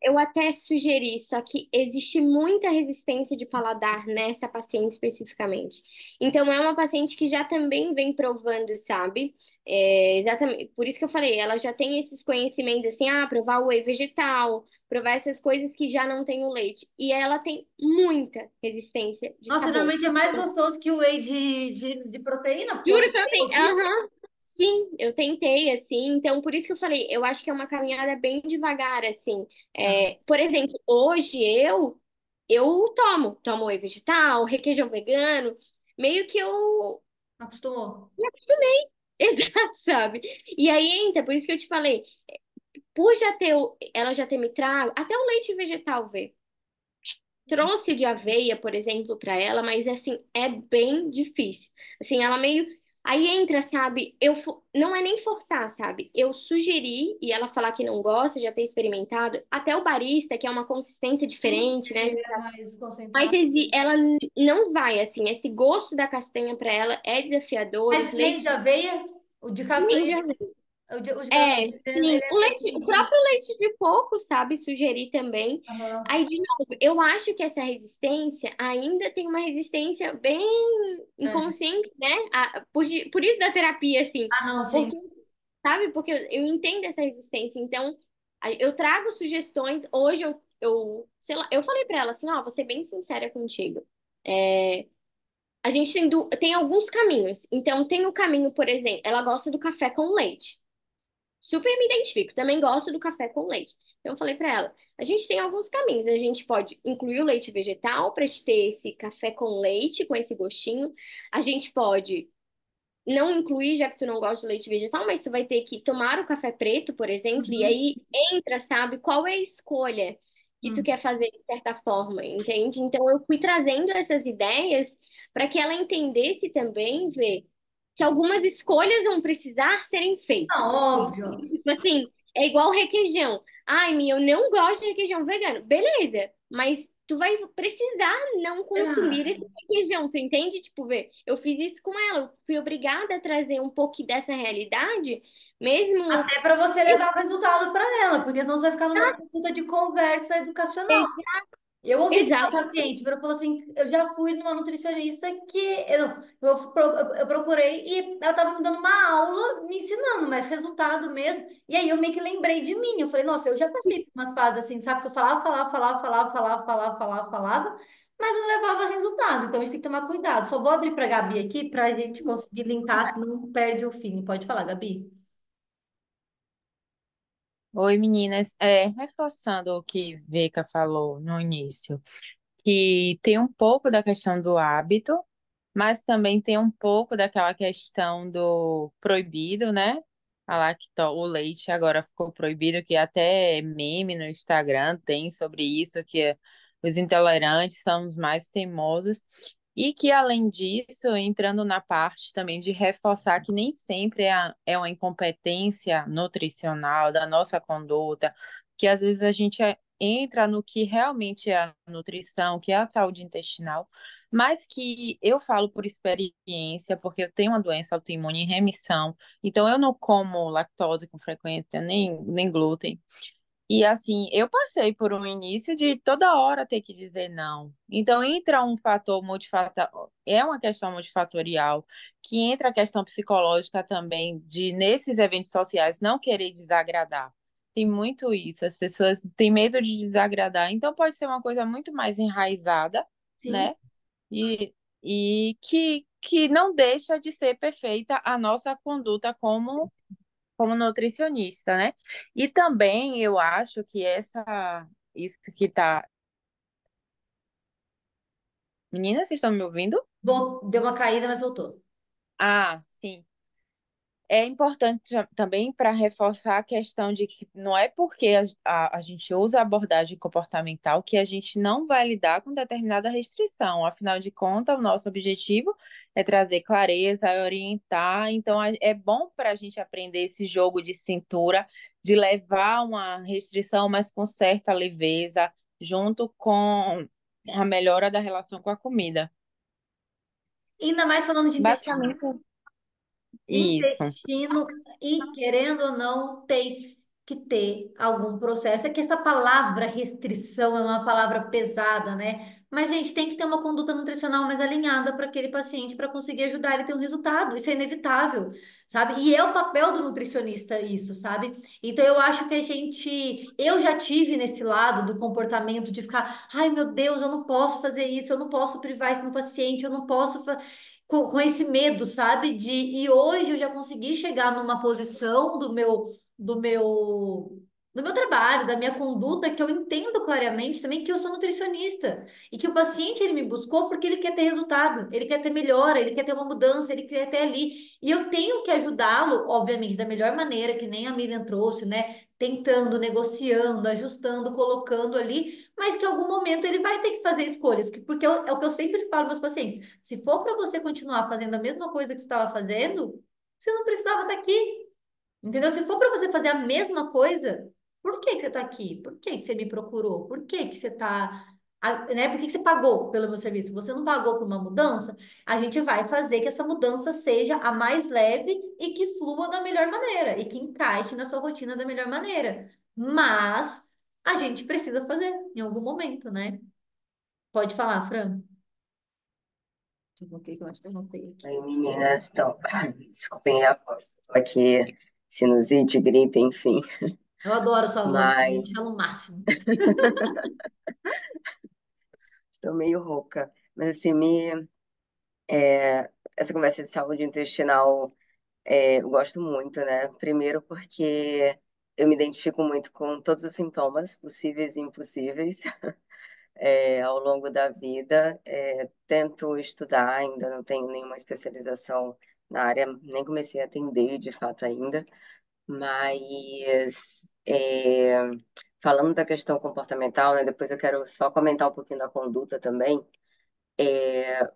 Eu até sugeri, só que existe muita resistência de paladar nessa paciente especificamente. Então, é uma paciente que já também vem provando, sabe? Exatamente, por isso que eu falei, ela já tem esses conhecimentos assim, provar o whey vegetal, provar essas coisas que já não tem o leite. E ela tem muita resistência de Nossa, sabor. normalmente é mais gostoso que o whey de proteína, porque o Juro whey que eu é tenho. horrível. Aham. Sim, eu tentei, assim. Então, por isso que eu falei, eu acho que é uma caminhada bem devagar, assim. Tá. Por exemplo, hoje eu eu tomo whey vegetal, requeijão vegano, meio que eu Acostumou? me acostumei, exato, sabe? E aí entra, por isso que eu te falei, por ela já ter me trago, até o leite vegetal, vê. Trouxe o de aveia, por exemplo, para ela, mas assim, é bem difícil. Assim, ela meio. Aí entra, sabe? Não é nem forçar, sabe? Eu sugeri e ela falar que não gosta, já ter experimentado, até o barista, que é uma consistência Sim, diferente, né? A ele gente é sabe. mais Mas concentrado. ela não vai, assim, esse gosto da castanha para ela é desafiador, os Mas nem de leites aveia, o de nem castanha, já. o de castanha, É, ele sim, é bem o de... próprio leite de coco, sabe, sugerir também. Aham. Aí, de novo, eu acho que essa resistência ainda tem uma resistência bem É. inconsciente, né? Por isso da terapia, assim, Ah, não, sim. porque, sabe, porque eu entendo essa resistência. Então, eu trago sugestões. Hoje sei lá, eu falei pra ela assim, ó, vou ser bem sincera contigo. É, a gente tem alguns caminhos. Então, tem o caminho, por exemplo, ela gosta do café com leite. Super me identifico, também gosto do café com leite. Então eu falei pra ela, a gente tem alguns caminhos, a gente pode incluir o leite vegetal para ter esse café com leite, com esse gostinho. A gente pode não incluir, já que tu não gosta de leite vegetal, mas tu vai ter que tomar o café preto, por exemplo, e Uhum. aí entra, sabe, qual é a escolha que tu Uhum. quer fazer de certa forma, entende? Então eu fui trazendo essas ideias para que ela entendesse também, ver que algumas escolhas vão precisar serem Ah, feitas. óbvio. Entende? Tipo assim, é igual requeijão. Ai, Mia, eu não gosto de requeijão vegano. Beleza, mas tu vai precisar não consumir Ah, esse requeijão, tu entende? Tipo, ver, eu fiz isso com ela, eu fui obrigada a trazer um pouco dessa realidade, mesmo. até para você Eu, levar o resultado para ela, porque senão você vai ficar numa consulta de conversa educacional. Eu ouvi isso de uma exatamente. paciente, ela falou assim, eu já fui numa nutricionista que eu procurei e ela estava me dando uma aula, me ensinando, mas resultado mesmo. E aí eu meio que lembrei de mim. Eu falei, nossa, eu já passei por umas fases assim, sabe? Que eu falava, mas não levava resultado. Então a gente tem que tomar cuidado. Só vou abrir para a Gabi aqui para a gente conseguir linkar, senão perde o fim. Pode falar, Gabi? Oi, meninas. Reforçando o que Vika falou no início, que tem um pouco da questão do hábito, mas também tem um pouco daquela questão do proibido, né? Falar que o leite agora ficou proibido, que até meme no Instagram tem sobre isso, que os intolerantes são os mais teimosos. E que, além disso, entrando na parte também de reforçar que nem sempre é uma incompetência nutricional da nossa conduta, que às vezes a gente entra no que realmente é a nutrição, que é a saúde intestinal, mas que eu falo por experiência, porque eu tenho uma doença autoimune em remissão, então eu não como lactose com frequência, nem glúten. E assim, eu passei por um início de toda hora ter que dizer não. Então entra um fator multifatorial, é uma questão multifatorial, que entra a questão psicológica também de nesses eventos sociais não querer desagradar. Tem muito isso, as pessoas têm medo de desagradar, então pode ser uma coisa muito mais enraizada, Sim. né? E que não deixa de ser perfeita a nossa conduta como nutricionista, né? E também eu acho que isso que tá. Meninas, vocês estão me ouvindo? Deu uma caída, mas voltou. Ah, sim. É importante também para reforçar a questão de que não é porque a gente usa a abordagem comportamental que a gente não vai lidar com determinada restrição. Afinal de contas, o nosso objetivo é trazer clareza, é orientar. Então, é bom para a gente aprender esse jogo de cintura, de levar uma restrição, mas com certa leveza, junto com a melhora da relação com a comida. Ainda mais falando de intestino. Basicamente, isso. Intestino, e querendo ou não, tem que ter algum processo. É que essa palavra restrição é uma palavra pesada, né? Mas, gente, tem que ter uma conduta nutricional mais alinhada para aquele paciente para conseguir ajudar ele a ter um resultado. Isso é inevitável, sabe? E é o papel do nutricionista isso, sabe? Então, eu acho que a gente. Eu já tive nesse lado do comportamento de ficar, ai meu Deus, eu não posso fazer isso, eu não posso privar esse meu paciente, eu não posso com esse medo, sabe? E hoje eu já consegui chegar numa posição do meu do meu trabalho, da minha conduta, que eu entendo claramente também que eu sou nutricionista e que o paciente ele me buscou porque ele quer ter resultado, ele quer ter melhora, ele quer ter uma mudança, ele quer ter ali. E eu tenho que ajudá-lo, obviamente, da melhor maneira, que nem a Miriam trouxe, né? Tentando, negociando, ajustando, colocando ali, mas que em algum momento ele vai ter que fazer escolhas, porque é o que eu sempre falo aos meus pacientes. Se for para você continuar fazendo a mesma coisa que você estava fazendo, você não precisava estar aqui. Entendeu? Se for para você fazer a mesma coisa, por que que você está aqui? Por que que você me procurou? Por que que você está, né? Por que que você pagou pelo meu serviço? Você não pagou por uma mudança? A gente vai fazer que essa mudança seja a mais leve e que flua da melhor maneira e que encaixe na sua rotina da melhor maneira. Mas a gente precisa fazer em algum momento, né? Pode falar, Fran. Que eu acho que eu anotei aqui. Aí, meninas, então, desculpem a voz. Tô aqui, sinusite, gripe, enfim. Eu adoro sua voz também, Mas acho ela o máximo. estou meio rouca. Mas, assim, essa conversa de saúde intestinal, eu gosto muito, né? Primeiro porque eu me identifico muito com todos os sintomas possíveis e impossíveis ao longo da vida. Tento estudar, ainda não tenho nenhuma especialização na área, nem comecei a atender de fato ainda. Mas, falando da questão comportamental, né, depois eu quero só comentar um pouquinho da conduta também,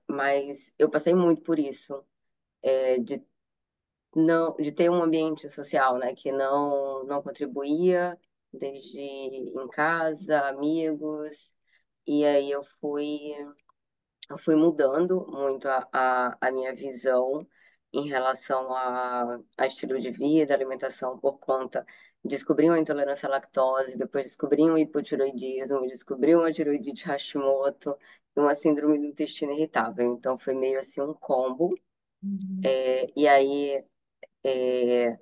mas eu passei muito por isso, de não, de ter um ambiente social, né, que não contribuía, desde em casa, amigos, e aí eu fui mudando muito a minha visão em relação a estilo de vida, alimentação, por conta. Descobri uma intolerância à lactose, depois descobri um hipotiroidismo, descobri uma tiroidite Hashimoto e uma síndrome do intestino irritável. Então, foi meio assim um combo. Uhum, E aí, é,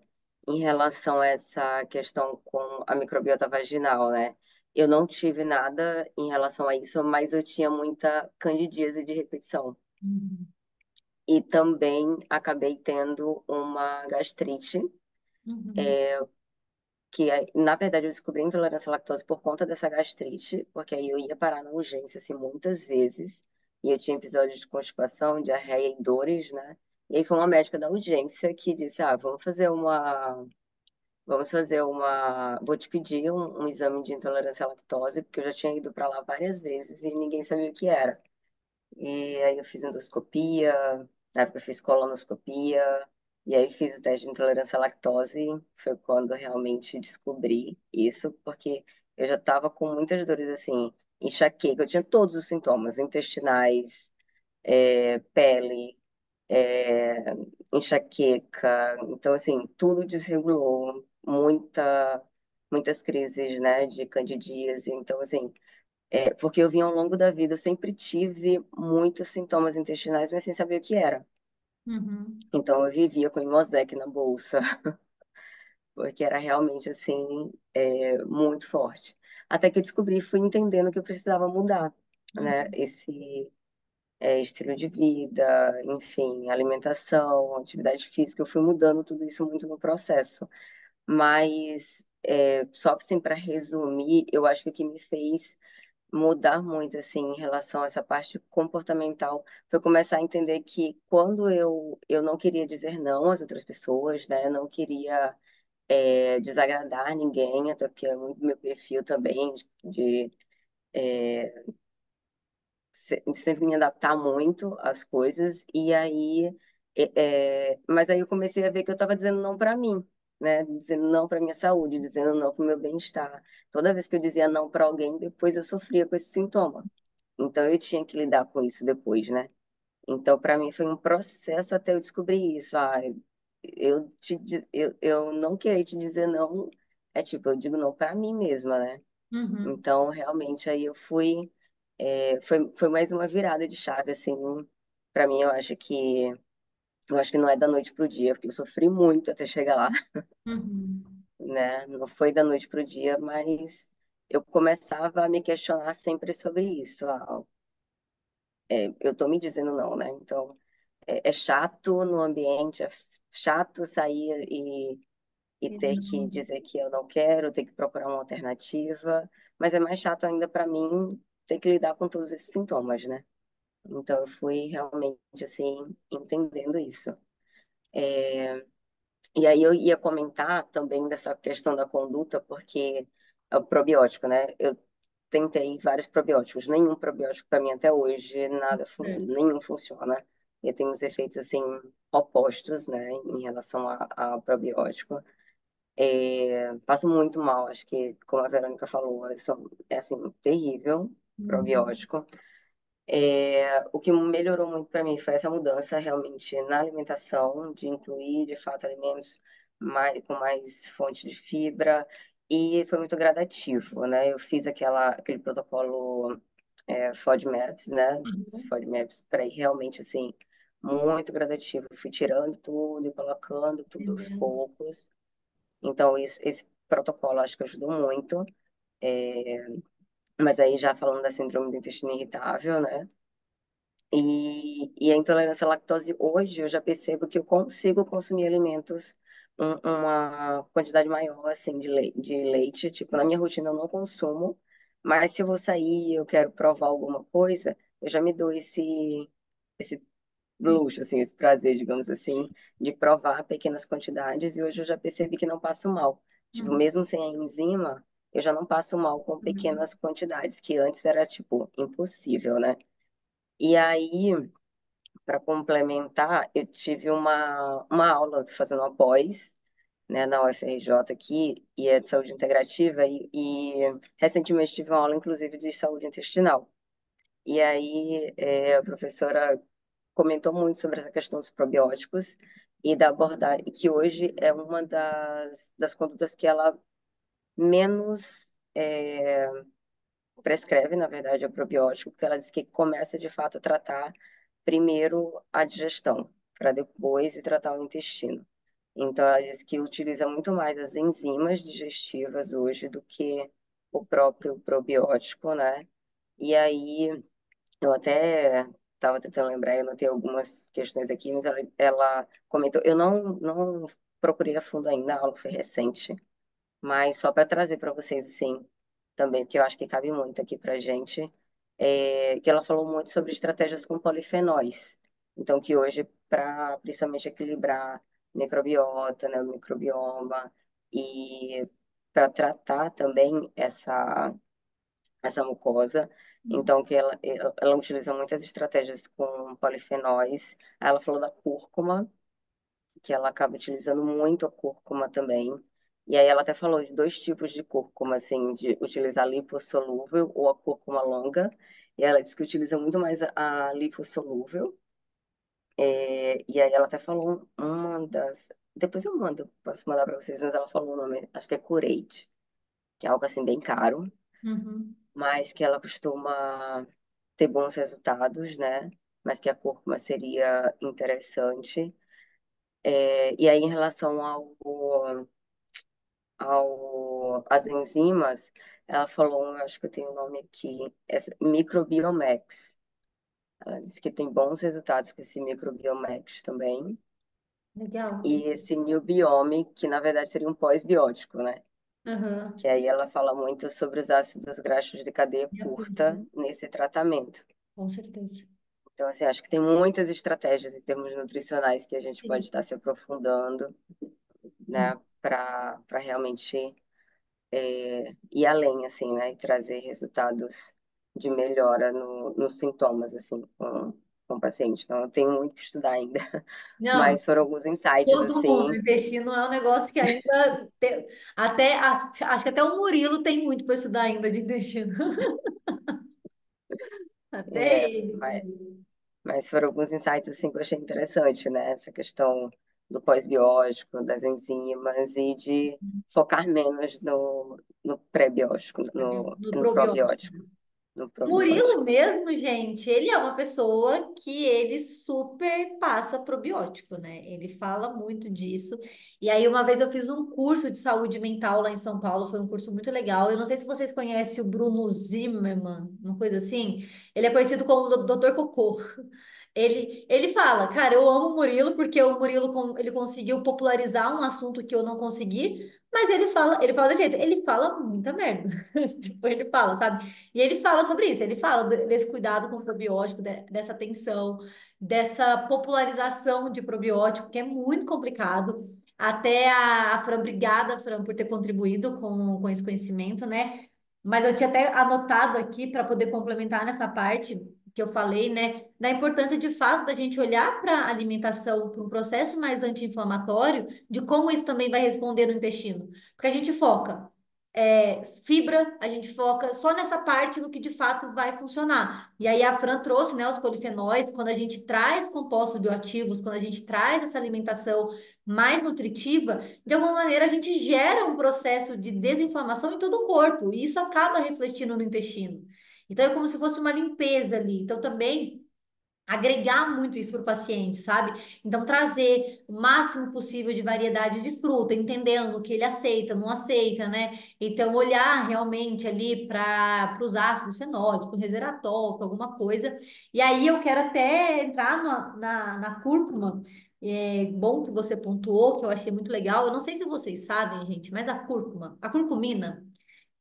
em relação a essa questão com a microbiota vaginal, né? Eu não tive nada em relação a isso, mas eu tinha muita candidíase de repetição. uhum, E também acabei tendo uma gastrite, uhum, na verdade eu descobri a intolerância à lactose por conta dessa gastrite, porque aí eu ia parar na urgência assim muitas vezes, e eu tinha episódios de constipação, diarreia e dores, né? E aí foi uma médica da urgência que disse: "Ah, vou te pedir um exame de intolerância à lactose, porque eu já tinha ido para lá várias vezes e ninguém sabia o que era". E aí eu fiz endoscopia, na época eu fiz colonoscopia, e aí fiz o teste de intolerância à lactose. Foi quando eu realmente descobri isso, porque eu já estava com muitas dores assim, enxaqueca, eu tinha todos os sintomas intestinais, pele, é, enxaqueca. Então, assim, tudo desregulou, muitas crises, né, de candidíase. Então, assim, porque eu vim ao longo da vida, eu sempre tive muitos sintomas intestinais, mas sem saber o que era. uhum, Então eu vivia com Imosec na bolsa, porque era realmente assim, muito forte. Até que eu descobri, fui entendendo que eu precisava mudar, né? uhum, Esse estilo de vida, enfim, alimentação, atividade física, eu fui mudando tudo isso muito no processo. Mas só assim para resumir, eu acho que o que me fez mudar muito assim em relação a essa parte comportamental foi começar a entender que quando eu não queria dizer não às outras pessoas, né, não queria desagradar ninguém, até porque é muito meu perfil também de sempre me adaptar muito às coisas. E aí mas aí eu comecei a ver que eu estava dizendo não para mim, né, dizendo não para minha saúde, dizendo não para o meu bem-estar. Toda vez que eu dizia não para alguém, depois eu sofria com esse sintoma. Então eu tinha que lidar com isso depois, né? Então para mim foi um processo até eu descobrir isso. Eu não querer te dizer não, é tipo, eu digo não para mim mesma, né? uhum, Então realmente aí eu foi mais uma virada de chave assim. Para mim eu acho que não é da noite pro dia, porque eu sofri muito até chegar lá, uhum, né? Não foi da noite pro dia, mas eu começava a me questionar sempre sobre isso. Eu tô me dizendo não, né? Então, é chato no ambiente, é chato sair e ter que dizer que eu não quero, ter que procurar uma alternativa, mas é mais chato ainda para mim ter que lidar com todos esses sintomas, né? Então eu fui realmente assim entendendo isso. E aí eu ia comentar também dessa questão da conduta, porque é o probiótico, né? Eu tentei vários probióticos, nenhum probiótico para mim até hoje, Certo. nenhum funciona. Eu tenho uns efeitos assim opostos, né, em relação a probiótico. Passo muito mal, acho que, como a Verônica falou, é assim, terrível, Uhum. probiótico. O que melhorou muito para mim foi essa mudança realmente na alimentação, de incluir, de fato, alimentos com mais fonte de fibra, e foi muito gradativo, né? Eu fiz aquele protocolo FODMAPs, né? Uhum. FODMAPs, para ir realmente, assim, muito gradativo. Fui tirando tudo e colocando tudo aos Entendendo. poucos. Então, esse protocolo acho que ajudou muito. Mas aí já falando da síndrome do intestino irritável, né? E a intolerância à lactose hoje eu já percebo que eu consigo consumir alimentos uma quantidade maior assim de leite, tipo na minha rotina eu não consumo, mas se eu vou sair e eu quero provar alguma coisa, eu já me dou esse luxo assim, esse prazer, digamos assim, de provar pequenas quantidades e hoje eu já percebi que não passo mal. Tipo, Uhum. mesmo sem a enzima, eu já não passo mal com pequenas quantidades, que antes era tipo impossível, né? E aí para complementar, eu tive uma aula fazendo uma pós, né, na UFRJ aqui, e é de saúde integrativa, e recentemente tive uma aula, inclusive, de saúde intestinal. E aí a professora comentou muito sobre essa questão dos probióticos e da abordagem, que hoje é uma das condutas que ela menos prescreve, na verdade, é probiótico, porque ela diz que começa de fato a tratar primeiro a digestão, para depois ir tratar o intestino. Então, ela diz que utiliza muito mais as enzimas digestivas hoje do que o próprio probiótico, né? E aí, eu até estava tentando lembrar, eu notei algumas questões aqui, mas ela comentou, eu não procurei a fundo ainda, a aula foi recente, mas só para trazer para vocês, assim, também, porque eu acho que cabe muito aqui para gente, que ela falou muito sobre estratégias com polifenóis. Então, que hoje, para principalmente equilibrar microbiota, né, o microbioma, e para tratar também essa mucosa, então, que ela utiliza muitas estratégias com polifenóis. Ela falou da cúrcuma, que ela acaba utilizando muito a cúrcuma também. E aí ela até falou de dois tipos de cúrcuma, assim, de utilizar lipossolúvel ou a cúrcuma longa. E ela disse que utiliza muito mais a lipossolúvel. E aí ela até falou uma das... Depois eu mando, posso mandar para vocês, mas ela falou o nome, acho que é Curate, que é algo assim bem caro, Uhum. mas que ela costuma ter bons resultados, né? Mas que a cúrcuma seria interessante. E aí, em relação às enzimas, ela falou, eu acho que eu tenho o nome aqui, Microbiomax. Ela disse que tem bons resultados com esse Microbiomax também. Legal. E esse New Biome, que na verdade seria um pós-biótico, né? Aham. Que aí ela fala muito sobre os ácidos graxos de cadeia E a curta cúrcuma, nesse tratamento. com certeza. Então, assim, acho que tem muitas estratégias em termos nutricionais que a gente pode Sim. estar se aprofundando, né? Para realmente ir além, assim, né? E trazer resultados de melhora nos sintomas, assim, com o paciente. Então, eu tenho muito que estudar ainda, Não, mas foram alguns insights, todo mundo. O assim, intestino é um negócio que ainda acho que até o Murilo tem muito para estudar ainda de intestino. Até é, mas, ele. mas foram alguns insights, assim, que eu achei interessante, né? Essa questão do pós-biótico, das enzimas e de focar menos no pré-biótico, No no probiótico. probiótico, no O Murilo probiótico. mesmo, gente, ele é uma pessoa que ele super passa probiótico, né? Ele fala muito disso. E aí, uma vez eu fiz um curso de saúde mental lá em São Paulo, foi um curso muito legal. Eu não sei se vocês conhecem o Bruno Zimmermann, uma coisa assim. Ele é conhecido como Dr. Cocô. Ele fala, cara, eu amo o Murilo porque o Murilo ele conseguiu popularizar um assunto que eu não consegui, mas ele fala desse jeito, ele fala muita merda. Tipo, ele fala, sabe? E ele fala sobre isso, ele fala desse cuidado com o probiótico, dessa atenção, dessa popularização de probiótico, que é muito complicado. Até a Fran, obrigada, Fran, por ter contribuído com esse conhecimento, né? Mas eu tinha até anotado aqui para poder complementar nessa parte que eu falei, né, da importância de fato da gente olhar para a alimentação, para um processo mais anti-inflamatório, de como isso também vai responder no intestino. Porque a gente foca fibra, a gente foca só nessa parte no que de fato vai funcionar. E aí a Fran trouxe, né, os polifenóis, quando a gente traz compostos bioativos, quando a gente traz essa alimentação mais nutritiva, de alguma maneira a gente gera um processo de desinflamação em todo o corpo, e isso acaba refletindo no intestino. Então é como se fosse uma limpeza ali. Então também agregar muito isso para o paciente, sabe? Então, trazer o máximo possível de variedade de fruta, entendendo o que ele aceita, não aceita, né? Então, olhar realmente ali para os ácidos fenólicos, para o resveratrol, para alguma coisa. E aí eu quero até entrar na cúrcuma. É bom que você pontuou, que eu achei muito legal. Eu não sei se vocês sabem, gente, mas a cúrcuma, a curcumina,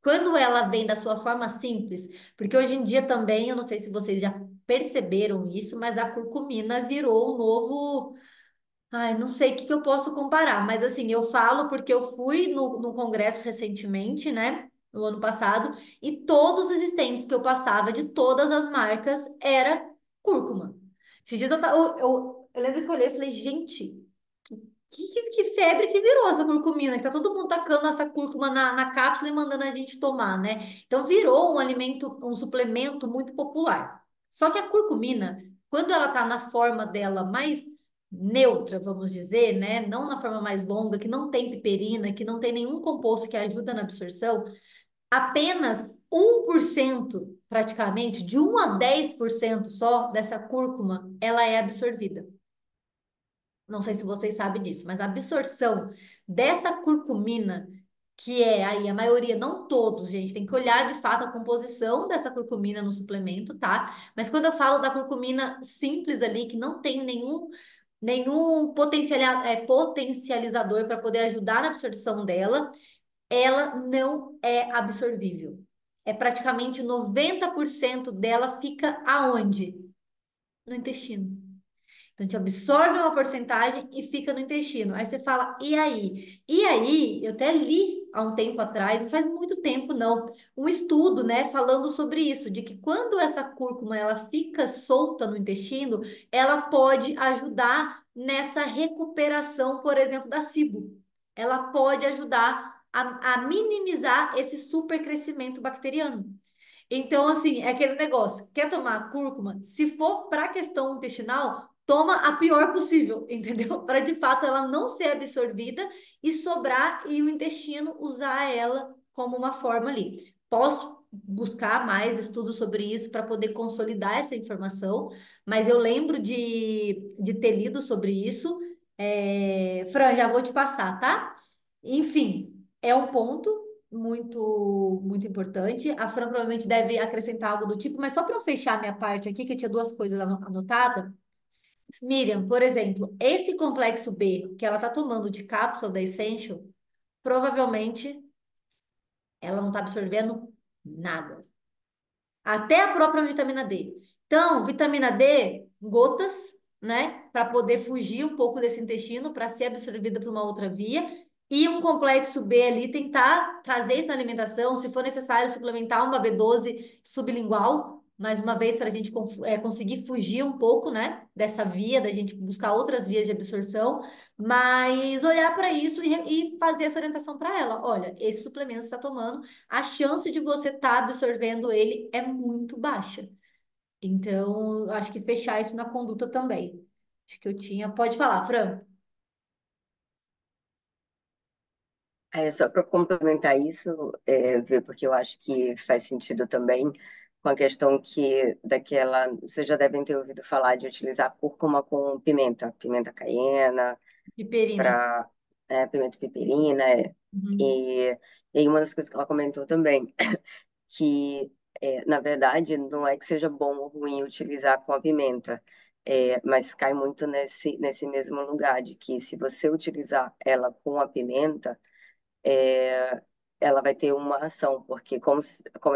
quando ela vem da sua forma simples, porque hoje em dia também, eu não sei se vocês já perceberam isso, mas a curcumina virou um novo. Ai, não sei o que que eu posso comparar, mas assim, eu falo porque eu fui no congresso recentemente, né? No ano passado, e todos os estentes que eu passava de todas as marcas era cúrcuma. Esse dia eu lembro que eu olhei e falei, gente. Que febre que virou essa curcumina, que tá todo mundo tacando essa cúrcuma na cápsula e mandando a gente tomar, né? Então virou um alimento, um suplemento muito popular. Só que a curcumina, quando ela tá na forma dela mais neutra, vamos dizer, né? Não na forma mais longa, que não tem piperina, que não tem nenhum composto que ajuda na absorção, apenas 1%, praticamente, de 1 a 10% só dessa cúrcuma, ela é absorvida. Não sei se vocês sabem disso, mas a absorção dessa curcumina, que é aí a maioria, não todos, gente, tem que olhar de fato a composição dessa curcumina no suplemento, tá? Mas quando eu falo da curcumina simples ali, que não tem nenhum potencializador para poder ajudar na absorção dela, ela não é absorvível. É praticamente 90% dela fica aonde? No intestino. Então, a gente absorve uma porcentagem e fica no intestino. Aí você fala, e aí? E aí, eu até li há um tempo atrás, não faz muito tempo não, um estudo, né, falando sobre isso, de que quando essa cúrcuma ela fica solta no intestino, ela pode ajudar nessa recuperação, por exemplo, da SIBO. Ela pode ajudar a minimizar esse supercrescimento bacteriano. Então, assim, é aquele negócio. Quer tomar cúrcuma? Se for para a questão intestinal, toma a pior possível, entendeu? Para de fato ela não ser absorvida e sobrar e o intestino usar ela como uma forma ali. Posso buscar mais estudos sobre isso para poder consolidar essa informação, mas eu lembro de ter lido sobre isso. Fran, já vou te passar, tá? Enfim, é um ponto muito importante. A Fran provavelmente deve acrescentar algo do tipo, mas só para eu fechar minha parte aqui, que eu tinha duas coisas anotadas. Miriam, por exemplo, esse complexo B que ela está tomando de cápsula da Essential, provavelmente ela não está absorvendo nada. Até a própria vitamina D. Então, vitamina D, gotas, né, para poder fugir um pouco desse intestino, para ser absorvida por uma outra via, e um complexo B ali, tentar trazer isso na alimentação, se for necessário, suplementar uma B12 sublingual, mais uma vez, para a gente conseguir fugir um pouco, né, dessa via, da gente buscar outras vias de absorção, mas olhar para isso e fazer essa orientação para ela. Olha, esse suplemento você está tomando, a chance de você estar absorvendo ele é muito baixa. Então, acho que fechar isso na conduta também. Acho que eu tinha. Pode falar, Fran. Só para complementar isso, ver, porque eu acho que faz sentido também com a questão que daquela. Vocês já devem ter ouvido falar de utilizar cúrcuma com pimenta, pimenta caiena, Piperina. para pimenta piperina. Uhum. E, e aí uma das coisas que ela comentou também, que na verdade não é que seja bom ou ruim utilizar com a pimenta. Mas cai muito nesse mesmo lugar de que se você utilizar ela com a pimenta, é, ela vai ter uma ação, porque como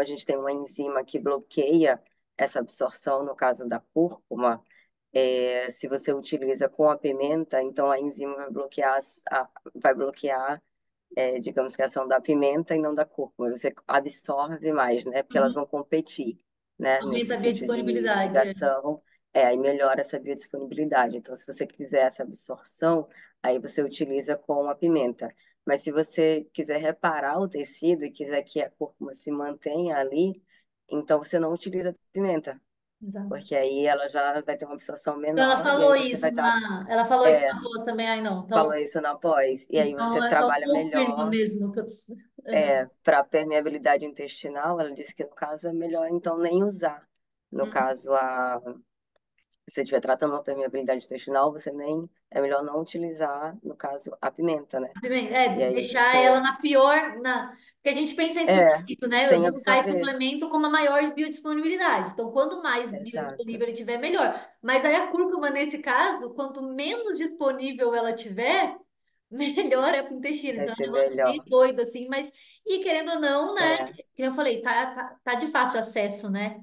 a gente tem uma enzima que bloqueia essa absorção, no caso da cúrcuma, se você utiliza com a pimenta, então a enzima vai bloquear, digamos que a ação da pimenta e não da cúrcuma. Você absorve mais, né? Porque elas Uhum. vão competir, né? Aumenta Nesse a sentido de biodisponibilidade. ação. Aí melhora essa biodisponibilidade. Então, se você quiser essa absorção, aí você utiliza com a pimenta. Mas se você quiser reparar o tecido e quiser que a cúrcuma se mantenha ali, então você não utiliza pimenta, Exato. porque aí ela já vai ter uma absorção Então, ela menor e aí falou você vai isso estar, ela falou isso é, na pós também, ai não. falou Então, isso na pós, e aí você então trabalha confirma melhor. mesmo que eu... Uhum. Para permeabilidade intestinal, ela disse que no caso é melhor então nem usar. No Uhum. caso, se você estiver tratando uma permeabilidade intestinal, você nem é melhor não utilizar, no caso, a pimenta, né? E aí Deixar ela você na pior, porque a gente pensa em é, suplemento, né? Eu sem vou usar esse absorver. suplemento com uma maior biodisponibilidade. Então, quanto mais Exato. biodisponível ele tiver, melhor. Mas aí a cúrcuma, nesse caso, quanto menos disponível ela tiver, melhor é para o intestino. Vai Então, é um ser negócio meio melhor. doido, assim, mas, e querendo ou não, né? É, Como eu falei, tá de fácil acesso, né?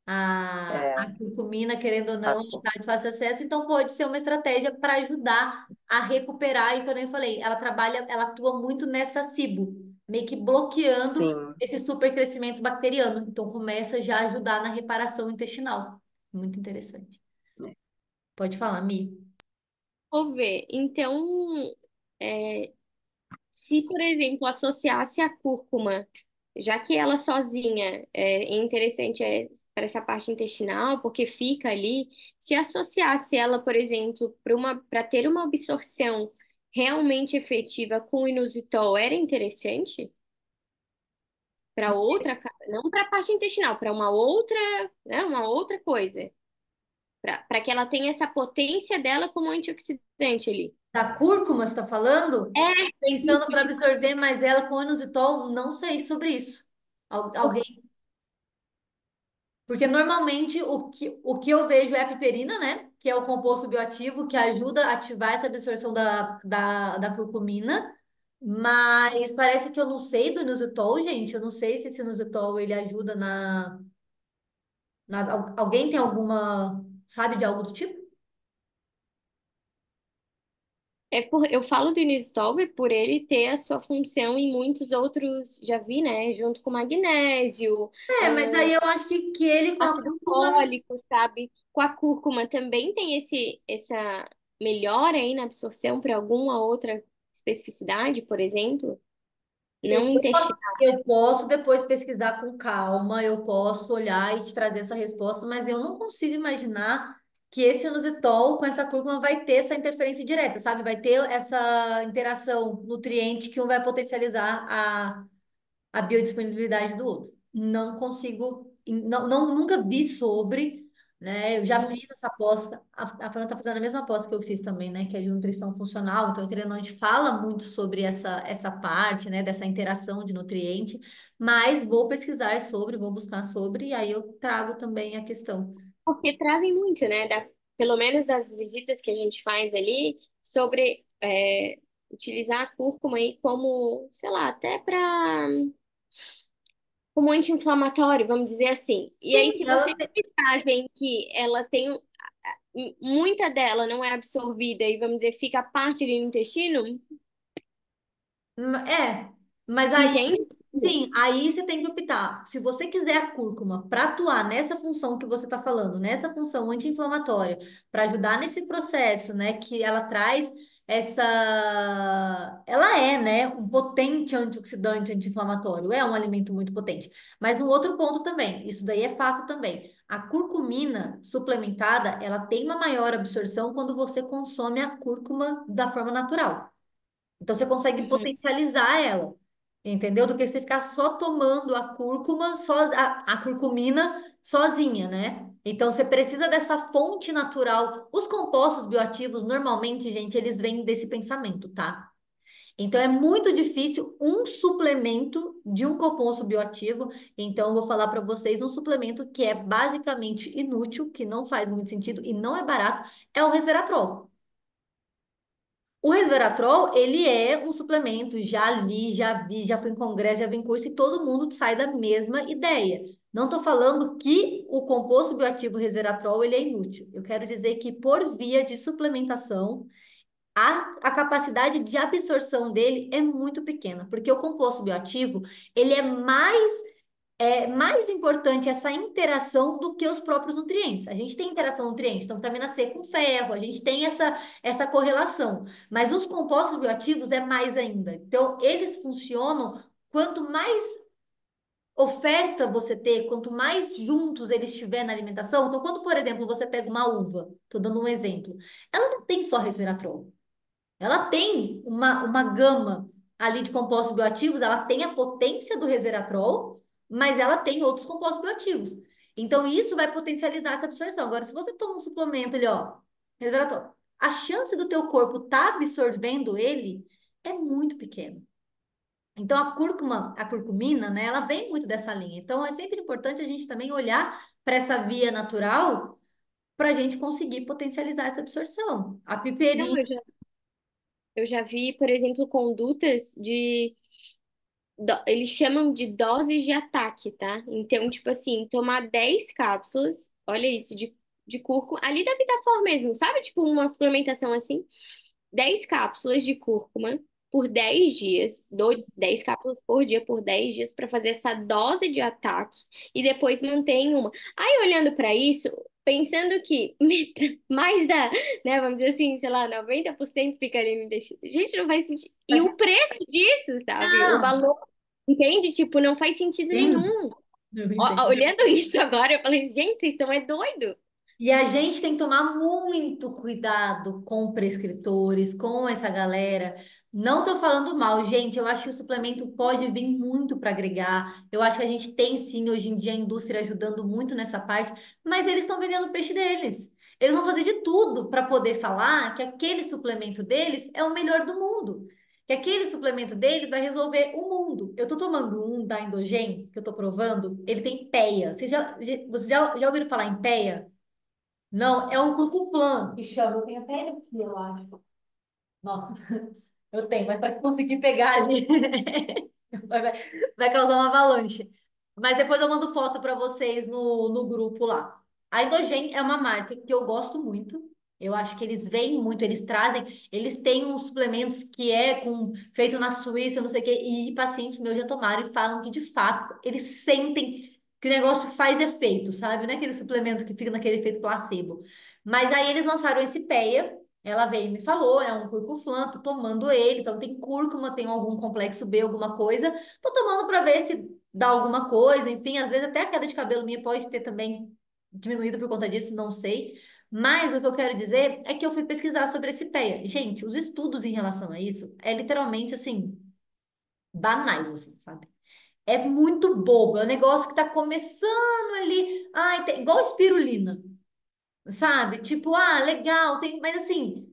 A é. curcumina, querendo ou A não, cor. tá de fácil acesso, então pode ser uma estratégia para ajudar a recuperar, e como eu falei, ela atua muito nessa cibo, meio que bloqueando Sim. esse supercrescimento bacteriano. Então começa já a ajudar na reparação intestinal. Muito interessante. Pode falar, Mi. Vou ver. Então, é, se, por exemplo, associasse a cúrcuma, já que ela sozinha é interessante para essa parte intestinal, porque fica ali, se associasse ela, por exemplo, para ter uma absorção realmente efetiva com o inositol, era interessante para não para a parte intestinal, para uma outra, né, uma outra coisa, para que ela tenha essa potência dela como antioxidante ali. Da cúrcuma, você está falando? É Pensando isso, para tipo, absorver mais ela com inositol, não sei sobre isso. Alguém. Porque normalmente o que eu vejo é a piperina, né? Que é o composto bioativo que ajuda a ativar essa absorção da curcumina. Mas parece que eu não sei do inositol, gente. Eu não sei se esse inositol ele ajuda alguém tem alguma, sabe, de algo do tipo? eu falo do inositol por ele ter a sua função em muitos outros, já vi, né? Junto com magnésio, É, mas aí eu acho que ele com a ácido cúrcuma. fólico, sabe? Com a cúrcuma também tem essa melhora aí na absorção para alguma outra especificidade, por exemplo, não intestinal. Eu posso depois pesquisar com calma, eu posso olhar e te trazer essa resposta, mas eu não consigo imaginar que esse inositol com essa cúrcuma vai ter essa interferência direta, sabe? Vai ter essa interação nutriente que um vai potencializar a biodisponibilidade do outro. Não consigo, nunca vi sobre, né? Eu já fiz essa aposta, a Fran tá fazendo a mesma aposta que eu fiz também, né? Que é de nutrição funcional, então, querendo ou não, a gente fala muito sobre essa parte, né? Dessa interação de nutriente, mas vou pesquisar sobre, vou buscar sobre, e aí eu trago também a questão. Porque trazem muito, né? Pelo menos as visitas que a gente faz ali, sobre utilizar a cúrcuma aí como, sei lá, até para como anti-inflamatório, vamos dizer assim. E aí, Sim, se ela vocês me trazem que ela tem muita dela não é absorvida e vamos dizer fica parte ali no intestino, É, mas aí, entende? sim, aí você tem que optar. Se você quiser a cúrcuma para atuar nessa função que você está falando, nessa função anti-inflamatória, para ajudar nesse processo, né, que ela traz essa, ela é, né, um potente antioxidante anti-inflamatório, é um alimento muito potente. Mas um outro ponto também, isso daí é fato também. A curcumina suplementada, ela tem uma maior absorção quando você consome a cúrcuma da forma natural. Então você consegue Uhum. potencializar ela, entendeu? Do que você ficar só tomando a cúrcuma, a curcumina sozinha, né? Então você precisa dessa fonte natural. Os compostos bioativos, normalmente, gente, eles vêm desse pensamento, tá? Então, é muito difícil um suplemento de um composto bioativo. Então, eu vou falar para vocês um suplemento que é basicamente inútil, que não faz muito sentido e não é barato, é o resveratrol. O resveratrol, ele é um suplemento, já li, já vi, já fui em congresso, já vi em curso e todo mundo sai da mesma ideia. Não estou falando que o composto bioativo resveratrol ele é inútil. Eu quero dizer que por via de suplementação, a capacidade de absorção dele é muito pequena, porque o composto bioativo, ele é mais importante essa interação do que os próprios nutrientes. A gente tem interação de nutrientes, então vitamina C com ferro, a gente tem essa correlação, mas os compostos bioativos é mais ainda. Então, eles funcionam quanto mais oferta você ter, quanto mais juntos eles estiver na alimentação. Então, quando, por exemplo, você pega uma uva, estou dando um exemplo, ela não tem só resveratrol. Ela tem uma gama ali de compostos bioativos, ela tem a potência do resveratrol, mas ela tem outros compostos bioativos. Então, isso vai potencializar essa absorção. Agora, se você toma um suplemento ali, ó, resveratrol, a chance do teu corpo estar absorvendo ele é muito pequena. Então, a cúrcuma, a curcumina, né, ela vem muito dessa linha. Então, é sempre importante a gente também olhar para essa via natural para a gente conseguir potencializar essa absorção. A Não, piperina. eu já vi, por exemplo, condutas de eles chamam de doses de ataque, tá? Então, tipo assim, tomar 10 cápsulas, olha isso, de cúrcuma, ali da Vitafort mesmo, sabe? Tipo uma suplementação assim, 10 cápsulas de cúrcuma por 10 dias, 10 cápsulas por dia por 10 dias para fazer essa dose de ataque e depois mantém uma. Aí, olhando para isso, pensando que mais da, né, vamos dizer assim, sei lá, 90% fica ali no intestino. Gente, não faz sentido. E o preço disso, sabe? O Não, valor, entende? Tipo, não faz sentido sim, nenhum. eu entendo. Olhando isso agora, eu falei, gente, vocês estão é doido. E a gente tem que tomar muito cuidado com prescritores, com essa galera. Não tô falando mal, gente. Eu acho que o suplemento pode vir muito para agregar. Eu acho que a gente tem sim hoje em dia a indústria ajudando muito nessa parte, mas eles estão vendendo o peixe deles. Eles vão fazer de tudo para poder falar que aquele suplemento deles é o melhor do mundo. Que aquele suplemento deles vai resolver o mundo. Eu tô tomando um da Endogen, que eu tô provando, ele tem peia. Vocês já ouviram falar em peia? Não, é um cucuflã que chama. Eu tenho até ele aqui, eu acho. Nossa, eu tenho, mas para conseguir pegar ali, vai causar uma avalanche. Mas depois eu mando foto para vocês no grupo lá. A Endogen é uma marca que eu gosto muito. Eu acho que eles vêm muito, eles trazem, eles têm uns suplementos que feito na Suíça, não sei o quê, e pacientes meus já tomaram e falam que de fato eles sentem que o negócio faz efeito, sabe? Não é aquele suplemento que fica naquele efeito placebo. Mas aí eles lançaram esse PEA, ela veio e me falou, é um curcuflã, tô tomando ele, então tem cúrcuma, tem algum complexo B, alguma coisa, tô tomando para ver se dá alguma coisa, enfim, às vezes até a queda de cabelo minha pode ter também diminuído por conta disso, não sei. Mas o que eu quero dizer é que eu fui pesquisar sobre esse PEA. Gente, os estudos em relação a isso é literalmente assim, banais, assim, sabe? É muito bobo, é um negócio que tá começando ali, ai, igual espirulina, sabe? Tipo, ah, legal, tem, mas assim,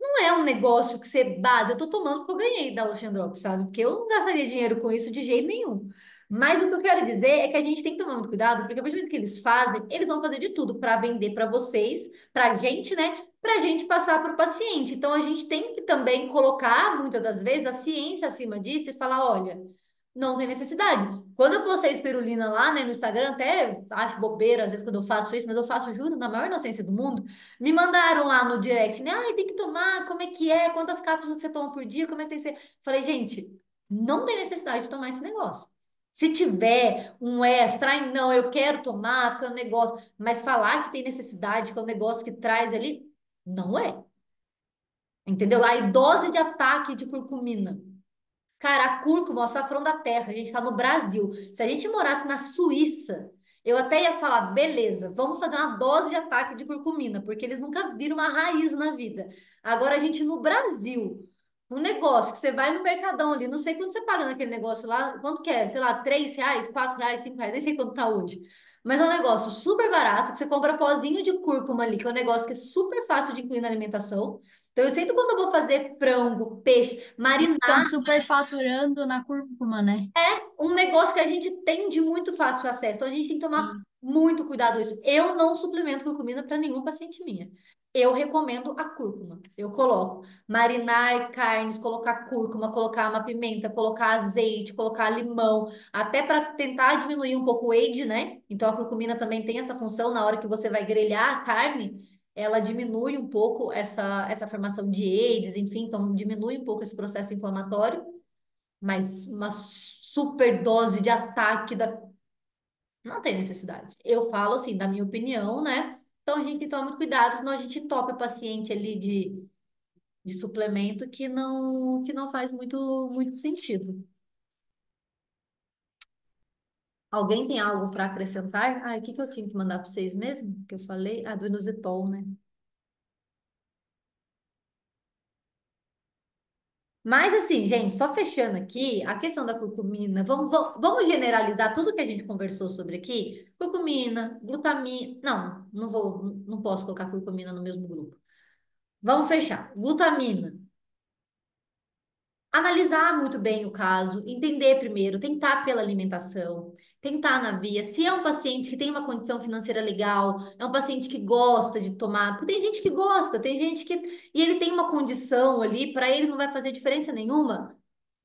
não é um negócio que você base. Eu tô tomando porque eu ganhei da Ocean Drop, sabe? Porque eu não gastaria dinheiro com isso de jeito nenhum. Mas o que eu quero dizer é que a gente tem que tomar muito cuidado, porque a partir do momento que eles fazem, eles vão fazer de tudo para vender para vocês, para a gente, né? Para a gente passar para o paciente. Então a gente tem que também colocar, muitas das vezes, a ciência acima disso e falar: olha, não tem necessidade. Quando eu postei espirulina lá, né, no Instagram, até acho bobeira às vezes quando eu faço isso, mas eu faço, juro, na maior inocência do mundo. Me mandaram lá no direct, né? Ai, tem que tomar, como é que é? Quantas cápsulas você toma por dia? Como é que tem que ser? Falei, gente, não tem necessidade de tomar esse negócio. Se tiver um extra, ai, não, eu quero tomar, porque é um negócio. Mas falar que tem necessidade, que é um negócio que traz ali, não é. Entendeu? Aí, dose de ataque de curcumina. Cara, a cúrcuma é o açafrão da terra. A gente está no Brasil. Se a gente morasse na Suíça, eu até ia falar, beleza, vamos fazer uma dose de ataque de curcumina, porque eles nunca viram uma raiz na vida. Agora a gente no Brasil, um negócio que você vai no Mercadão ali, não sei quanto você paga naquele negócio lá, quanto que é? Sei lá, R$ 3, R$ 4, R$ 5, nem sei quanto tá hoje. Mas é um negócio super barato, que você compra pozinho de cúrcuma ali, que é um negócio que é super fácil de incluir na alimentação. Então, eu sempre quando eu vou fazer frango, peixe, Estão marinar, superfaturando na cúrcuma, né? um negócio que a gente tem de muito fácil acesso. Então, a gente tem que tomar Sim. muito cuidado com isso. Eu não suplemento curcumina para nenhum paciente minha. Eu recomendo a cúrcuma. Eu coloco marinar carnes, colocar cúrcuma, colocar uma pimenta, colocar azeite, colocar limão, até para tentar diminuir um pouco o age, né? Então, a curcumina também tem essa função na hora que você vai grelhar a carne, ela diminui um pouco essa formação de AIDS, enfim, então diminui um pouco esse processo inflamatório, mas uma super dose de ataque da... não tem necessidade. Eu falo assim, da minha opinião, né? Então a gente tem que tomar muito cuidado, senão a gente topa paciente ali de suplemento que não faz muito sentido. Alguém tem algo para acrescentar? Ah, o que que eu tinha que mandar para vocês mesmo? Que eu falei? Ah, do inositol, né? Mas assim, gente, só fechando aqui, a questão da curcumina, vamos generalizar tudo que a gente conversou sobre aqui. Curcumina, glutamina. Não, não posso colocar curcumina no mesmo grupo. Vamos fechar. Glutamina. Analisar muito bem o caso, entender primeiro, tentar pela alimentação, tentar na via. Se é um paciente que tem uma condição financeira legal, é um paciente que gosta de tomar, porque tem gente que gosta, tem gente que. E ele tem uma condição ali, para ele não vai fazer diferença nenhuma.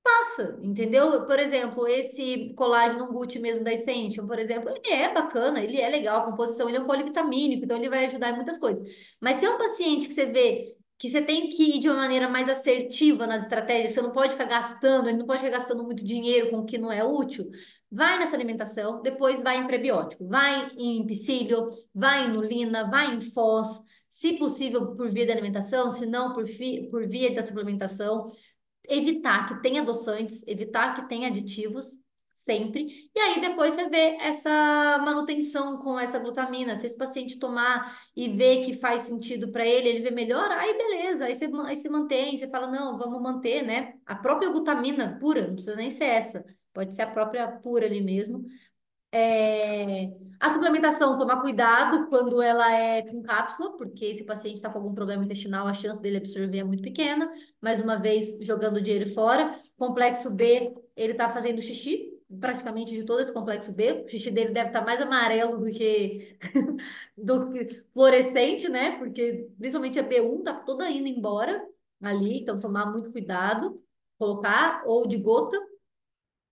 Passa, entendeu? Por exemplo, esse colágeno GUT mesmo da Essential, por exemplo, ele é bacana, ele é legal, a composição, ele é um polivitamínico, então ele vai ajudar em muitas coisas. Mas se é um paciente que você vê que você tem que ir de uma maneira mais assertiva nas estratégias, você não pode ficar gastando, ele não pode ficar gastando muito dinheiro com o que não é útil, vai nessa alimentação, depois vai em prebiótico, vai em psyllium, vai em inulina, vai em fós, se possível por via da alimentação, se não por via da suplementação, evitar que tenha adoçantes, evitar que tenha aditivos, sempre. E aí depois você vê essa manutenção com essa glutamina. Se esse paciente tomar e ver que faz sentido para ele, ele vê melhor, aí beleza, aí você mantém, você fala, não, vamos manter, né? A própria glutamina pura, não precisa nem ser essa. Pode ser a própria pura ali mesmo. A suplementação, tomar cuidado quando ela é com cápsula, porque se o paciente está com algum problema intestinal, a chance dele absorver é muito pequena. Mais uma vez, jogando dinheiro fora. Complexo B, ele está fazendo xixi, praticamente de todo esse complexo B. O xixi dele deve estar mais amarelo do que, do que fluorescente, né? Porque principalmente a B1 está toda indo embora ali, então tomar muito cuidado. Colocar ou de gota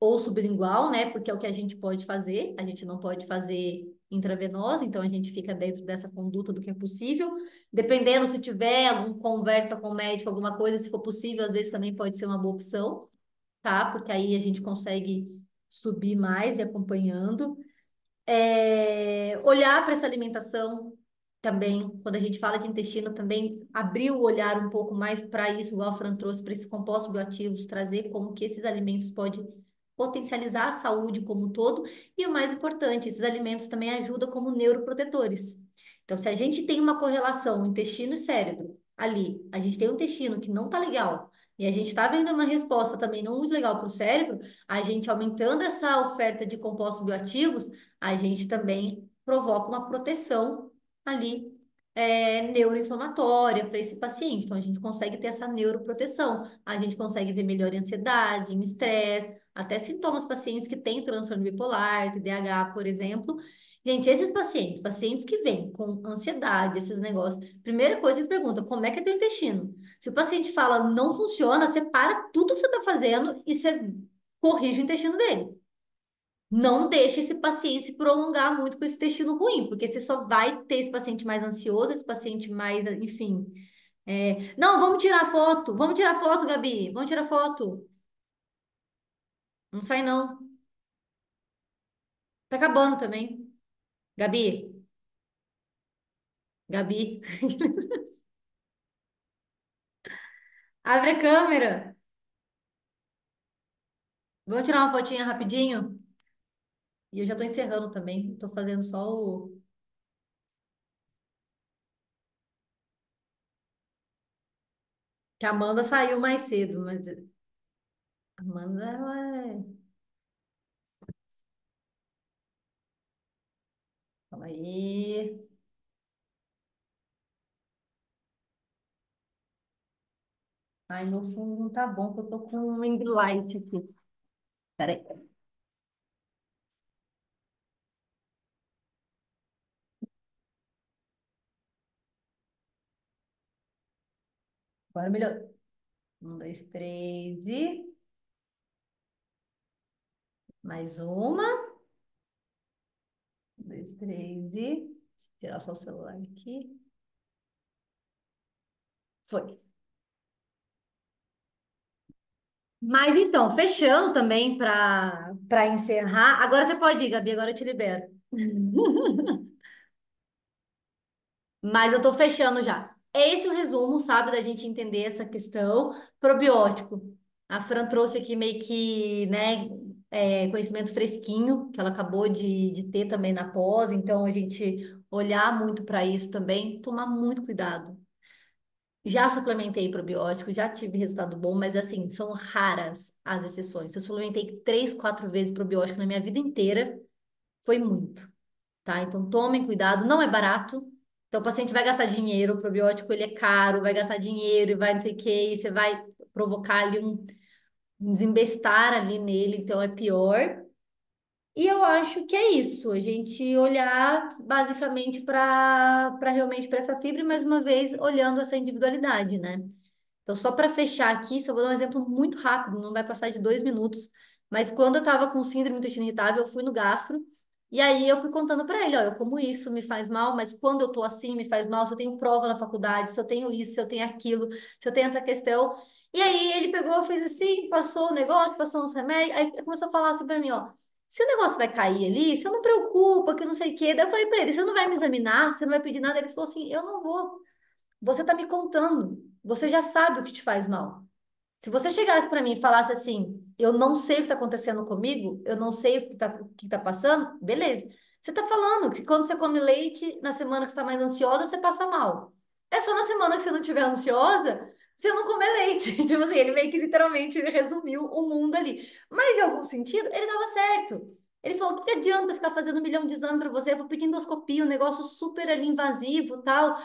ou sublingual, né? Porque é o que a gente pode fazer, a gente não pode fazer intravenosa, então a gente fica dentro dessa conduta do que é possível. Dependendo se tiver algum conversa com o médico, alguma coisa, se for possível, às vezes também pode ser uma boa opção, tá? Porque aí a gente consegue subir mais e acompanhando. Olhar para essa alimentação também, quando a gente fala de intestino, também abrir o olhar um pouco mais para isso, igual a Fran trouxe, para esses compostos bioativos, trazer como que esses alimentos podem potencializar a saúde como um todo. E o mais importante, esses alimentos também ajudam como neuroprotetores. Então, se a gente tem uma correlação intestino e cérebro ali, a gente tem um intestino que não está legal, e a gente está vendo uma resposta também não muito legal para o cérebro, a gente aumentando essa oferta de compostos bioativos, a gente também provoca uma proteção ali neuroinflamatória para esse paciente. Então, a gente consegue ter essa neuroproteção. A gente consegue ver melhor em ansiedade, em estresse, até sintomas pacientes que têm transtorno bipolar, TDAH, por exemplo. Gente, esses pacientes que vêm com ansiedade, esses negócios, primeira coisa, vocês perguntam, como é que é teu intestino? Se o paciente fala, não funciona, você para tudo que você está fazendo e você corrige o intestino dele. Não deixe esse paciente se prolongar muito com esse intestino ruim, porque você só vai ter esse paciente mais ansioso, esse paciente mais, enfim. Não, vamos tirar foto, Gabi, vamos tirar foto. Não sai não, tá acabando também. Gabi, Gabi, abre a câmera. Vamos tirar uma fotinha rapidinho? E eu já tô encerrando também, tô fazendo só o... Que a Amanda saiu mais cedo, mas a Amanda, ela é... Calma aí. Ai, meu fundo não tá bom, porque eu tô com um ring light aqui. Peraí. Agora melhor. Um, dois, três e... Mais uma. Um, dois, três e... Deixa eu tirar só o celular aqui. Foi. Mas então, fechando também para encerrar. Agora você pode ir, Gabi, agora eu te libero. Mas eu tô fechando já. É esse o resumo, sabe, da gente entender essa questão. Probiótico. A Fran trouxe aqui meio que, né, conhecimento fresquinho, que ela acabou de ter também na pós, então a gente olhar muito para isso também, tomar muito cuidado. Já suplementei probiótico, já tive resultado bom, mas assim, são raras as exceções. Eu suplementei 3, 4 vezes probiótico na minha vida inteira, foi muito, tá? Então tomem cuidado, não é barato. Então o paciente vai gastar dinheiro, o probiótico ele é caro, vai gastar dinheiro e vai não sei o quê, e você vai provocar ali um desembestar ali nele, então é pior. E eu acho que é isso, a gente olhar basicamente para realmente para essa fibra, e mais uma vez olhando essa individualidade, né? Então, só para fechar aqui, só vou dar um exemplo muito rápido, não vai passar de 2 minutos. Mas quando eu estava com síndrome do intestino irritável, eu fui no gastro, e aí eu fui contando para ele, olha, eu como isso me faz mal, mas quando eu tô assim me faz mal, se eu tenho prova na faculdade, se eu tenho isso, se eu tenho aquilo, se eu tenho essa questão. E aí ele pegou, fez assim, passou o negócio, passou uns remédios, aí começou a falar assim para mim, ó, se o negócio vai cair ali, você não preocupa, que não sei o quê. Daí eu falei para ele, você não vai me examinar, você não vai pedir nada. Ele falou assim, eu não vou. Você está me contando. Você já sabe o que te faz mal. Se você chegasse para mim e falasse assim, eu não sei o que está acontecendo comigo, eu não sei o que tá passando, beleza. Você está falando que quando você come leite, na semana que você está mais ansiosa, você passa mal. É só na semana que você não estiver ansiosa, você não comer leite. Tipo assim, ele meio que literalmente resumiu o mundo ali. Mas, de algum sentido, ele estava certo. Ele falou: o que que adianta ficar fazendo 1 milhão de exames para você? Eu vou pedir endoscopia, um negócio super ali invasivo tal.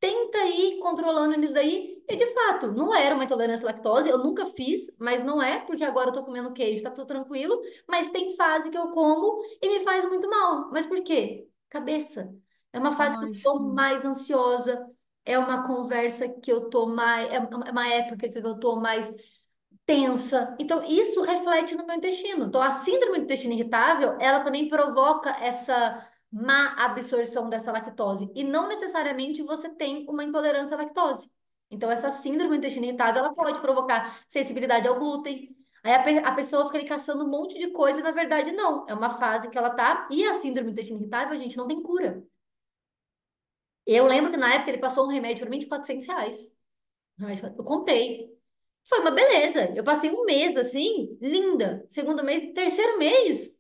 Tenta ir controlando nisso daí. E de fato, não era uma intolerância à lactose, eu nunca fiz, mas não é, porque agora eu tô comendo queijo, tá tudo tranquilo. Mas tem fase que eu como e me faz muito mal. Mas por quê? Cabeça. É uma fase que eu tô Lógico. mais ansiosa, é uma conversa que eu tô mais, é uma época que eu tô mais tensa. Então, isso reflete no meu intestino. Então, a síndrome do intestino irritável, ela também provoca essa má absorção dessa lactose. E não necessariamente você tem uma intolerância à lactose. Então, essa síndrome do intestino irritável, ela pode provocar sensibilidade ao glúten. Aí a pessoa fica ali caçando um monte de coisa e, na verdade, não. É uma fase que ela tá. E a síndrome do intestino irritável, a gente não tem cura. Eu lembro que na época ele passou um remédio para mim de R$ 400. Eu comprei. Foi uma beleza. Eu passei um mês assim, linda. Segundo mês, terceiro mês,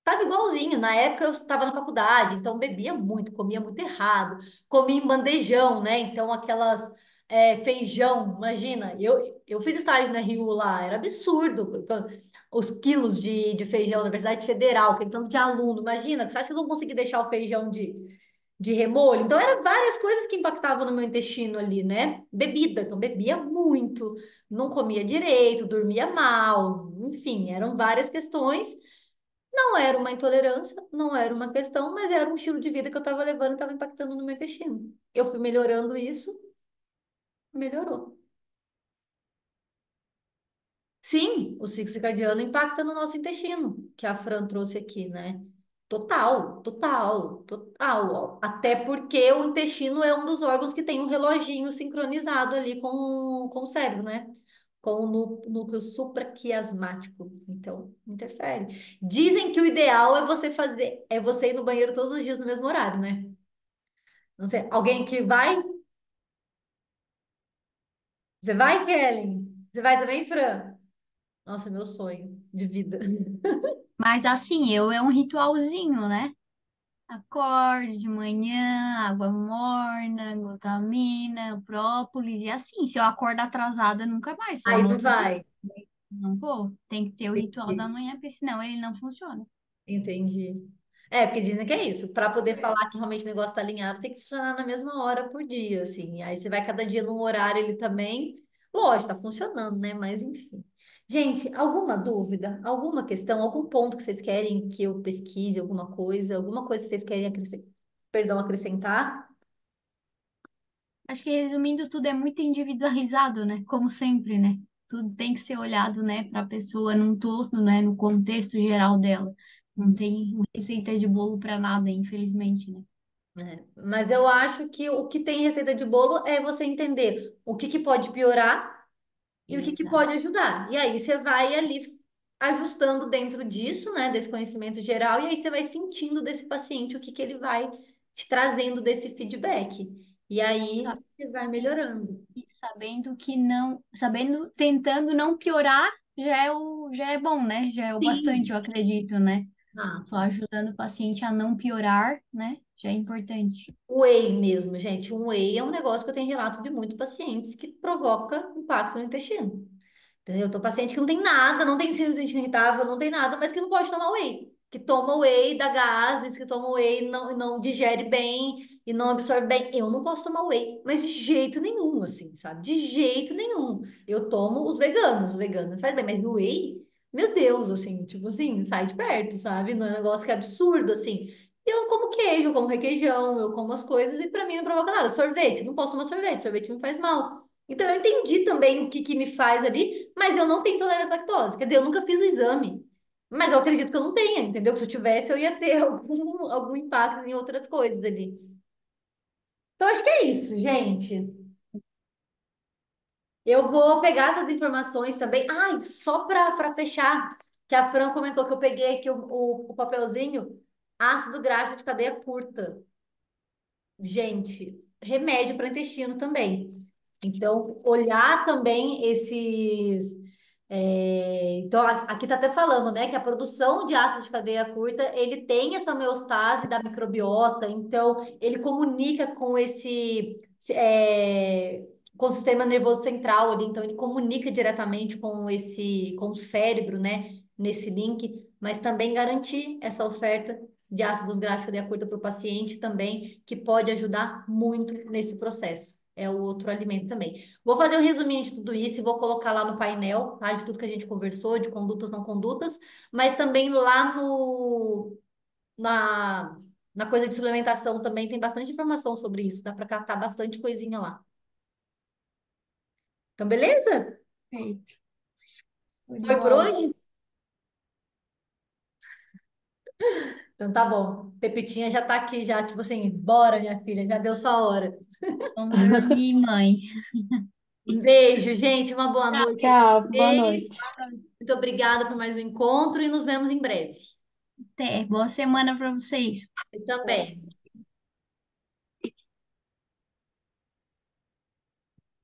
tava igualzinho. Na época eu estava na faculdade, então bebia muito, comia muito errado, comia em bandejão, né? Então aquelas feijão, imagina. Eu fiz estágio na Rio lá, era absurdo. Os quilos de feijão na Universidade Federal, aquele tanto de aluno, imagina. Você acha que eu não consegui deixar o feijão de remolho? Então, eram várias coisas que impactavam no meu intestino ali, né? Bebida, então bebia muito, não comia direito, dormia mal, enfim, eram várias questões. Não era uma intolerância, não era uma questão, mas era um estilo de vida que eu estava levando e estava impactando no meu intestino. Eu fui melhorando isso, melhorou. Sim, o ciclo circadiano impacta no nosso intestino, que a Fran trouxe aqui, né? Total, total, total. Ó. Até porque o intestino é um dos órgãos que tem um reloginho sincronizado ali com o cérebro, né? Com o núcleo supraquiasmático. Então, interfere. Dizem que o ideal é você ir no banheiro todos os dias no mesmo horário, né? Não sei, alguém que vai? Você vai, Kelly? Você vai também, Fran? Nossa, meu sonho de vida. Mas assim, eu é um ritualzinho, né? Acorde de manhã, água morna, glutamina, própolis, e assim, se eu acordo atrasada, nunca mais, só Aí no não outro dia. vai. Não vou, tem que ter o ritual da manhã, porque senão ele não funciona. Entendi. É, porque dizem que é isso. Para poder falar que realmente o negócio está alinhado, tem que funcionar na mesma hora por dia, assim. Aí você vai cada dia num horário ele também. Lógico, tá funcionando, né? Mas enfim. Gente, alguma dúvida, alguma questão, algum ponto que vocês querem que eu pesquise, alguma coisa que vocês querem acrescentar? Acho que resumindo tudo é muito individualizado, né? Como sempre, né? Tudo tem que ser olhado, né, para a pessoa num todo, né, no contexto geral dela. Não tem receita de bolo para nada, infelizmente, né? Mas eu acho que o que tem receita de bolo é você entender o que que pode piorar e o que que Exato. pode ajudar. E aí você vai ali ajustando dentro disso, né, desse conhecimento geral, e aí você vai sentindo desse paciente o que que ele vai te trazendo desse feedback. E aí você vai melhorando. E sabendo que não, sabendo, tentando não piorar, já é bom, né? Já é o bastante, Sim. eu acredito, né? Só Exato. ajudando o paciente a não piorar, né? Já é importante. O whey mesmo, gente. O whey é um negócio que eu tenho relato de muitos pacientes que provoca impacto no intestino. Entendeu? Então, paciente que não tem nada, não tem síndrome do intestino irritável, não tem nada, mas que não pode tomar whey. Que toma whey, dá gases, que toma whey e não digere bem e não absorve bem. Eu não posso tomar whey, mas de jeito nenhum, assim, sabe? De jeito nenhum. Eu tomo os veganos faz bem, mas o whey, meu Deus, assim, tipo assim, sai de perto, sabe? Não é um negócio que é absurdo, assim. Eu como queijo, eu como requeijão, eu como as coisas e pra mim não provoca nada. Sorvete, não posso tomar sorvete, sorvete me faz mal. Então, eu entendi também o que que me faz ali, mas eu não tenho intolerância à lactose. Quer dizer, eu nunca fiz o exame. Mas eu acredito que eu não tenha, entendeu? Que se eu tivesse, eu ia ter algum impacto em outras coisas ali. Então, acho que é isso, gente. Eu vou pegar essas informações também. Ai, só para fechar, que a Fran comentou que eu peguei aqui o papelzinho, ácido graxo de cadeia curta. Gente, remédio para intestino também. Então, olhar também esses. Então, aqui está até falando, né, que a produção de ácido de cadeia curta, ele tem essa homeostase da microbiota, então, ele comunica com com o sistema nervoso central ali, então, ele comunica diretamente com o cérebro, né, nesse link, mas também garantir essa oferta de ácidos graxos de cadeia curta para o paciente também, que pode ajudar muito nesse processo. É o outro alimento também. Vou fazer um resuminho de tudo isso e vou colocar lá no painel, tá? De tudo que a gente conversou, de condutas, não condutas, mas também lá na, na coisa de suplementação também tem bastante informação sobre isso, dá para catar bastante coisinha lá. Então, beleza? Perfeito. Show de Foi por bola. hoje? Então tá bom. Pepitinha já tá aqui, já, tipo assim, bora, minha filha, já deu sua hora. Vamos dormir, mãe. Um beijo, gente, uma boa Tchau. noite para Tchau, boa vocês. noite. Muito obrigada por mais um encontro e nos vemos em breve. Até. Boa semana para vocês. Vocês também.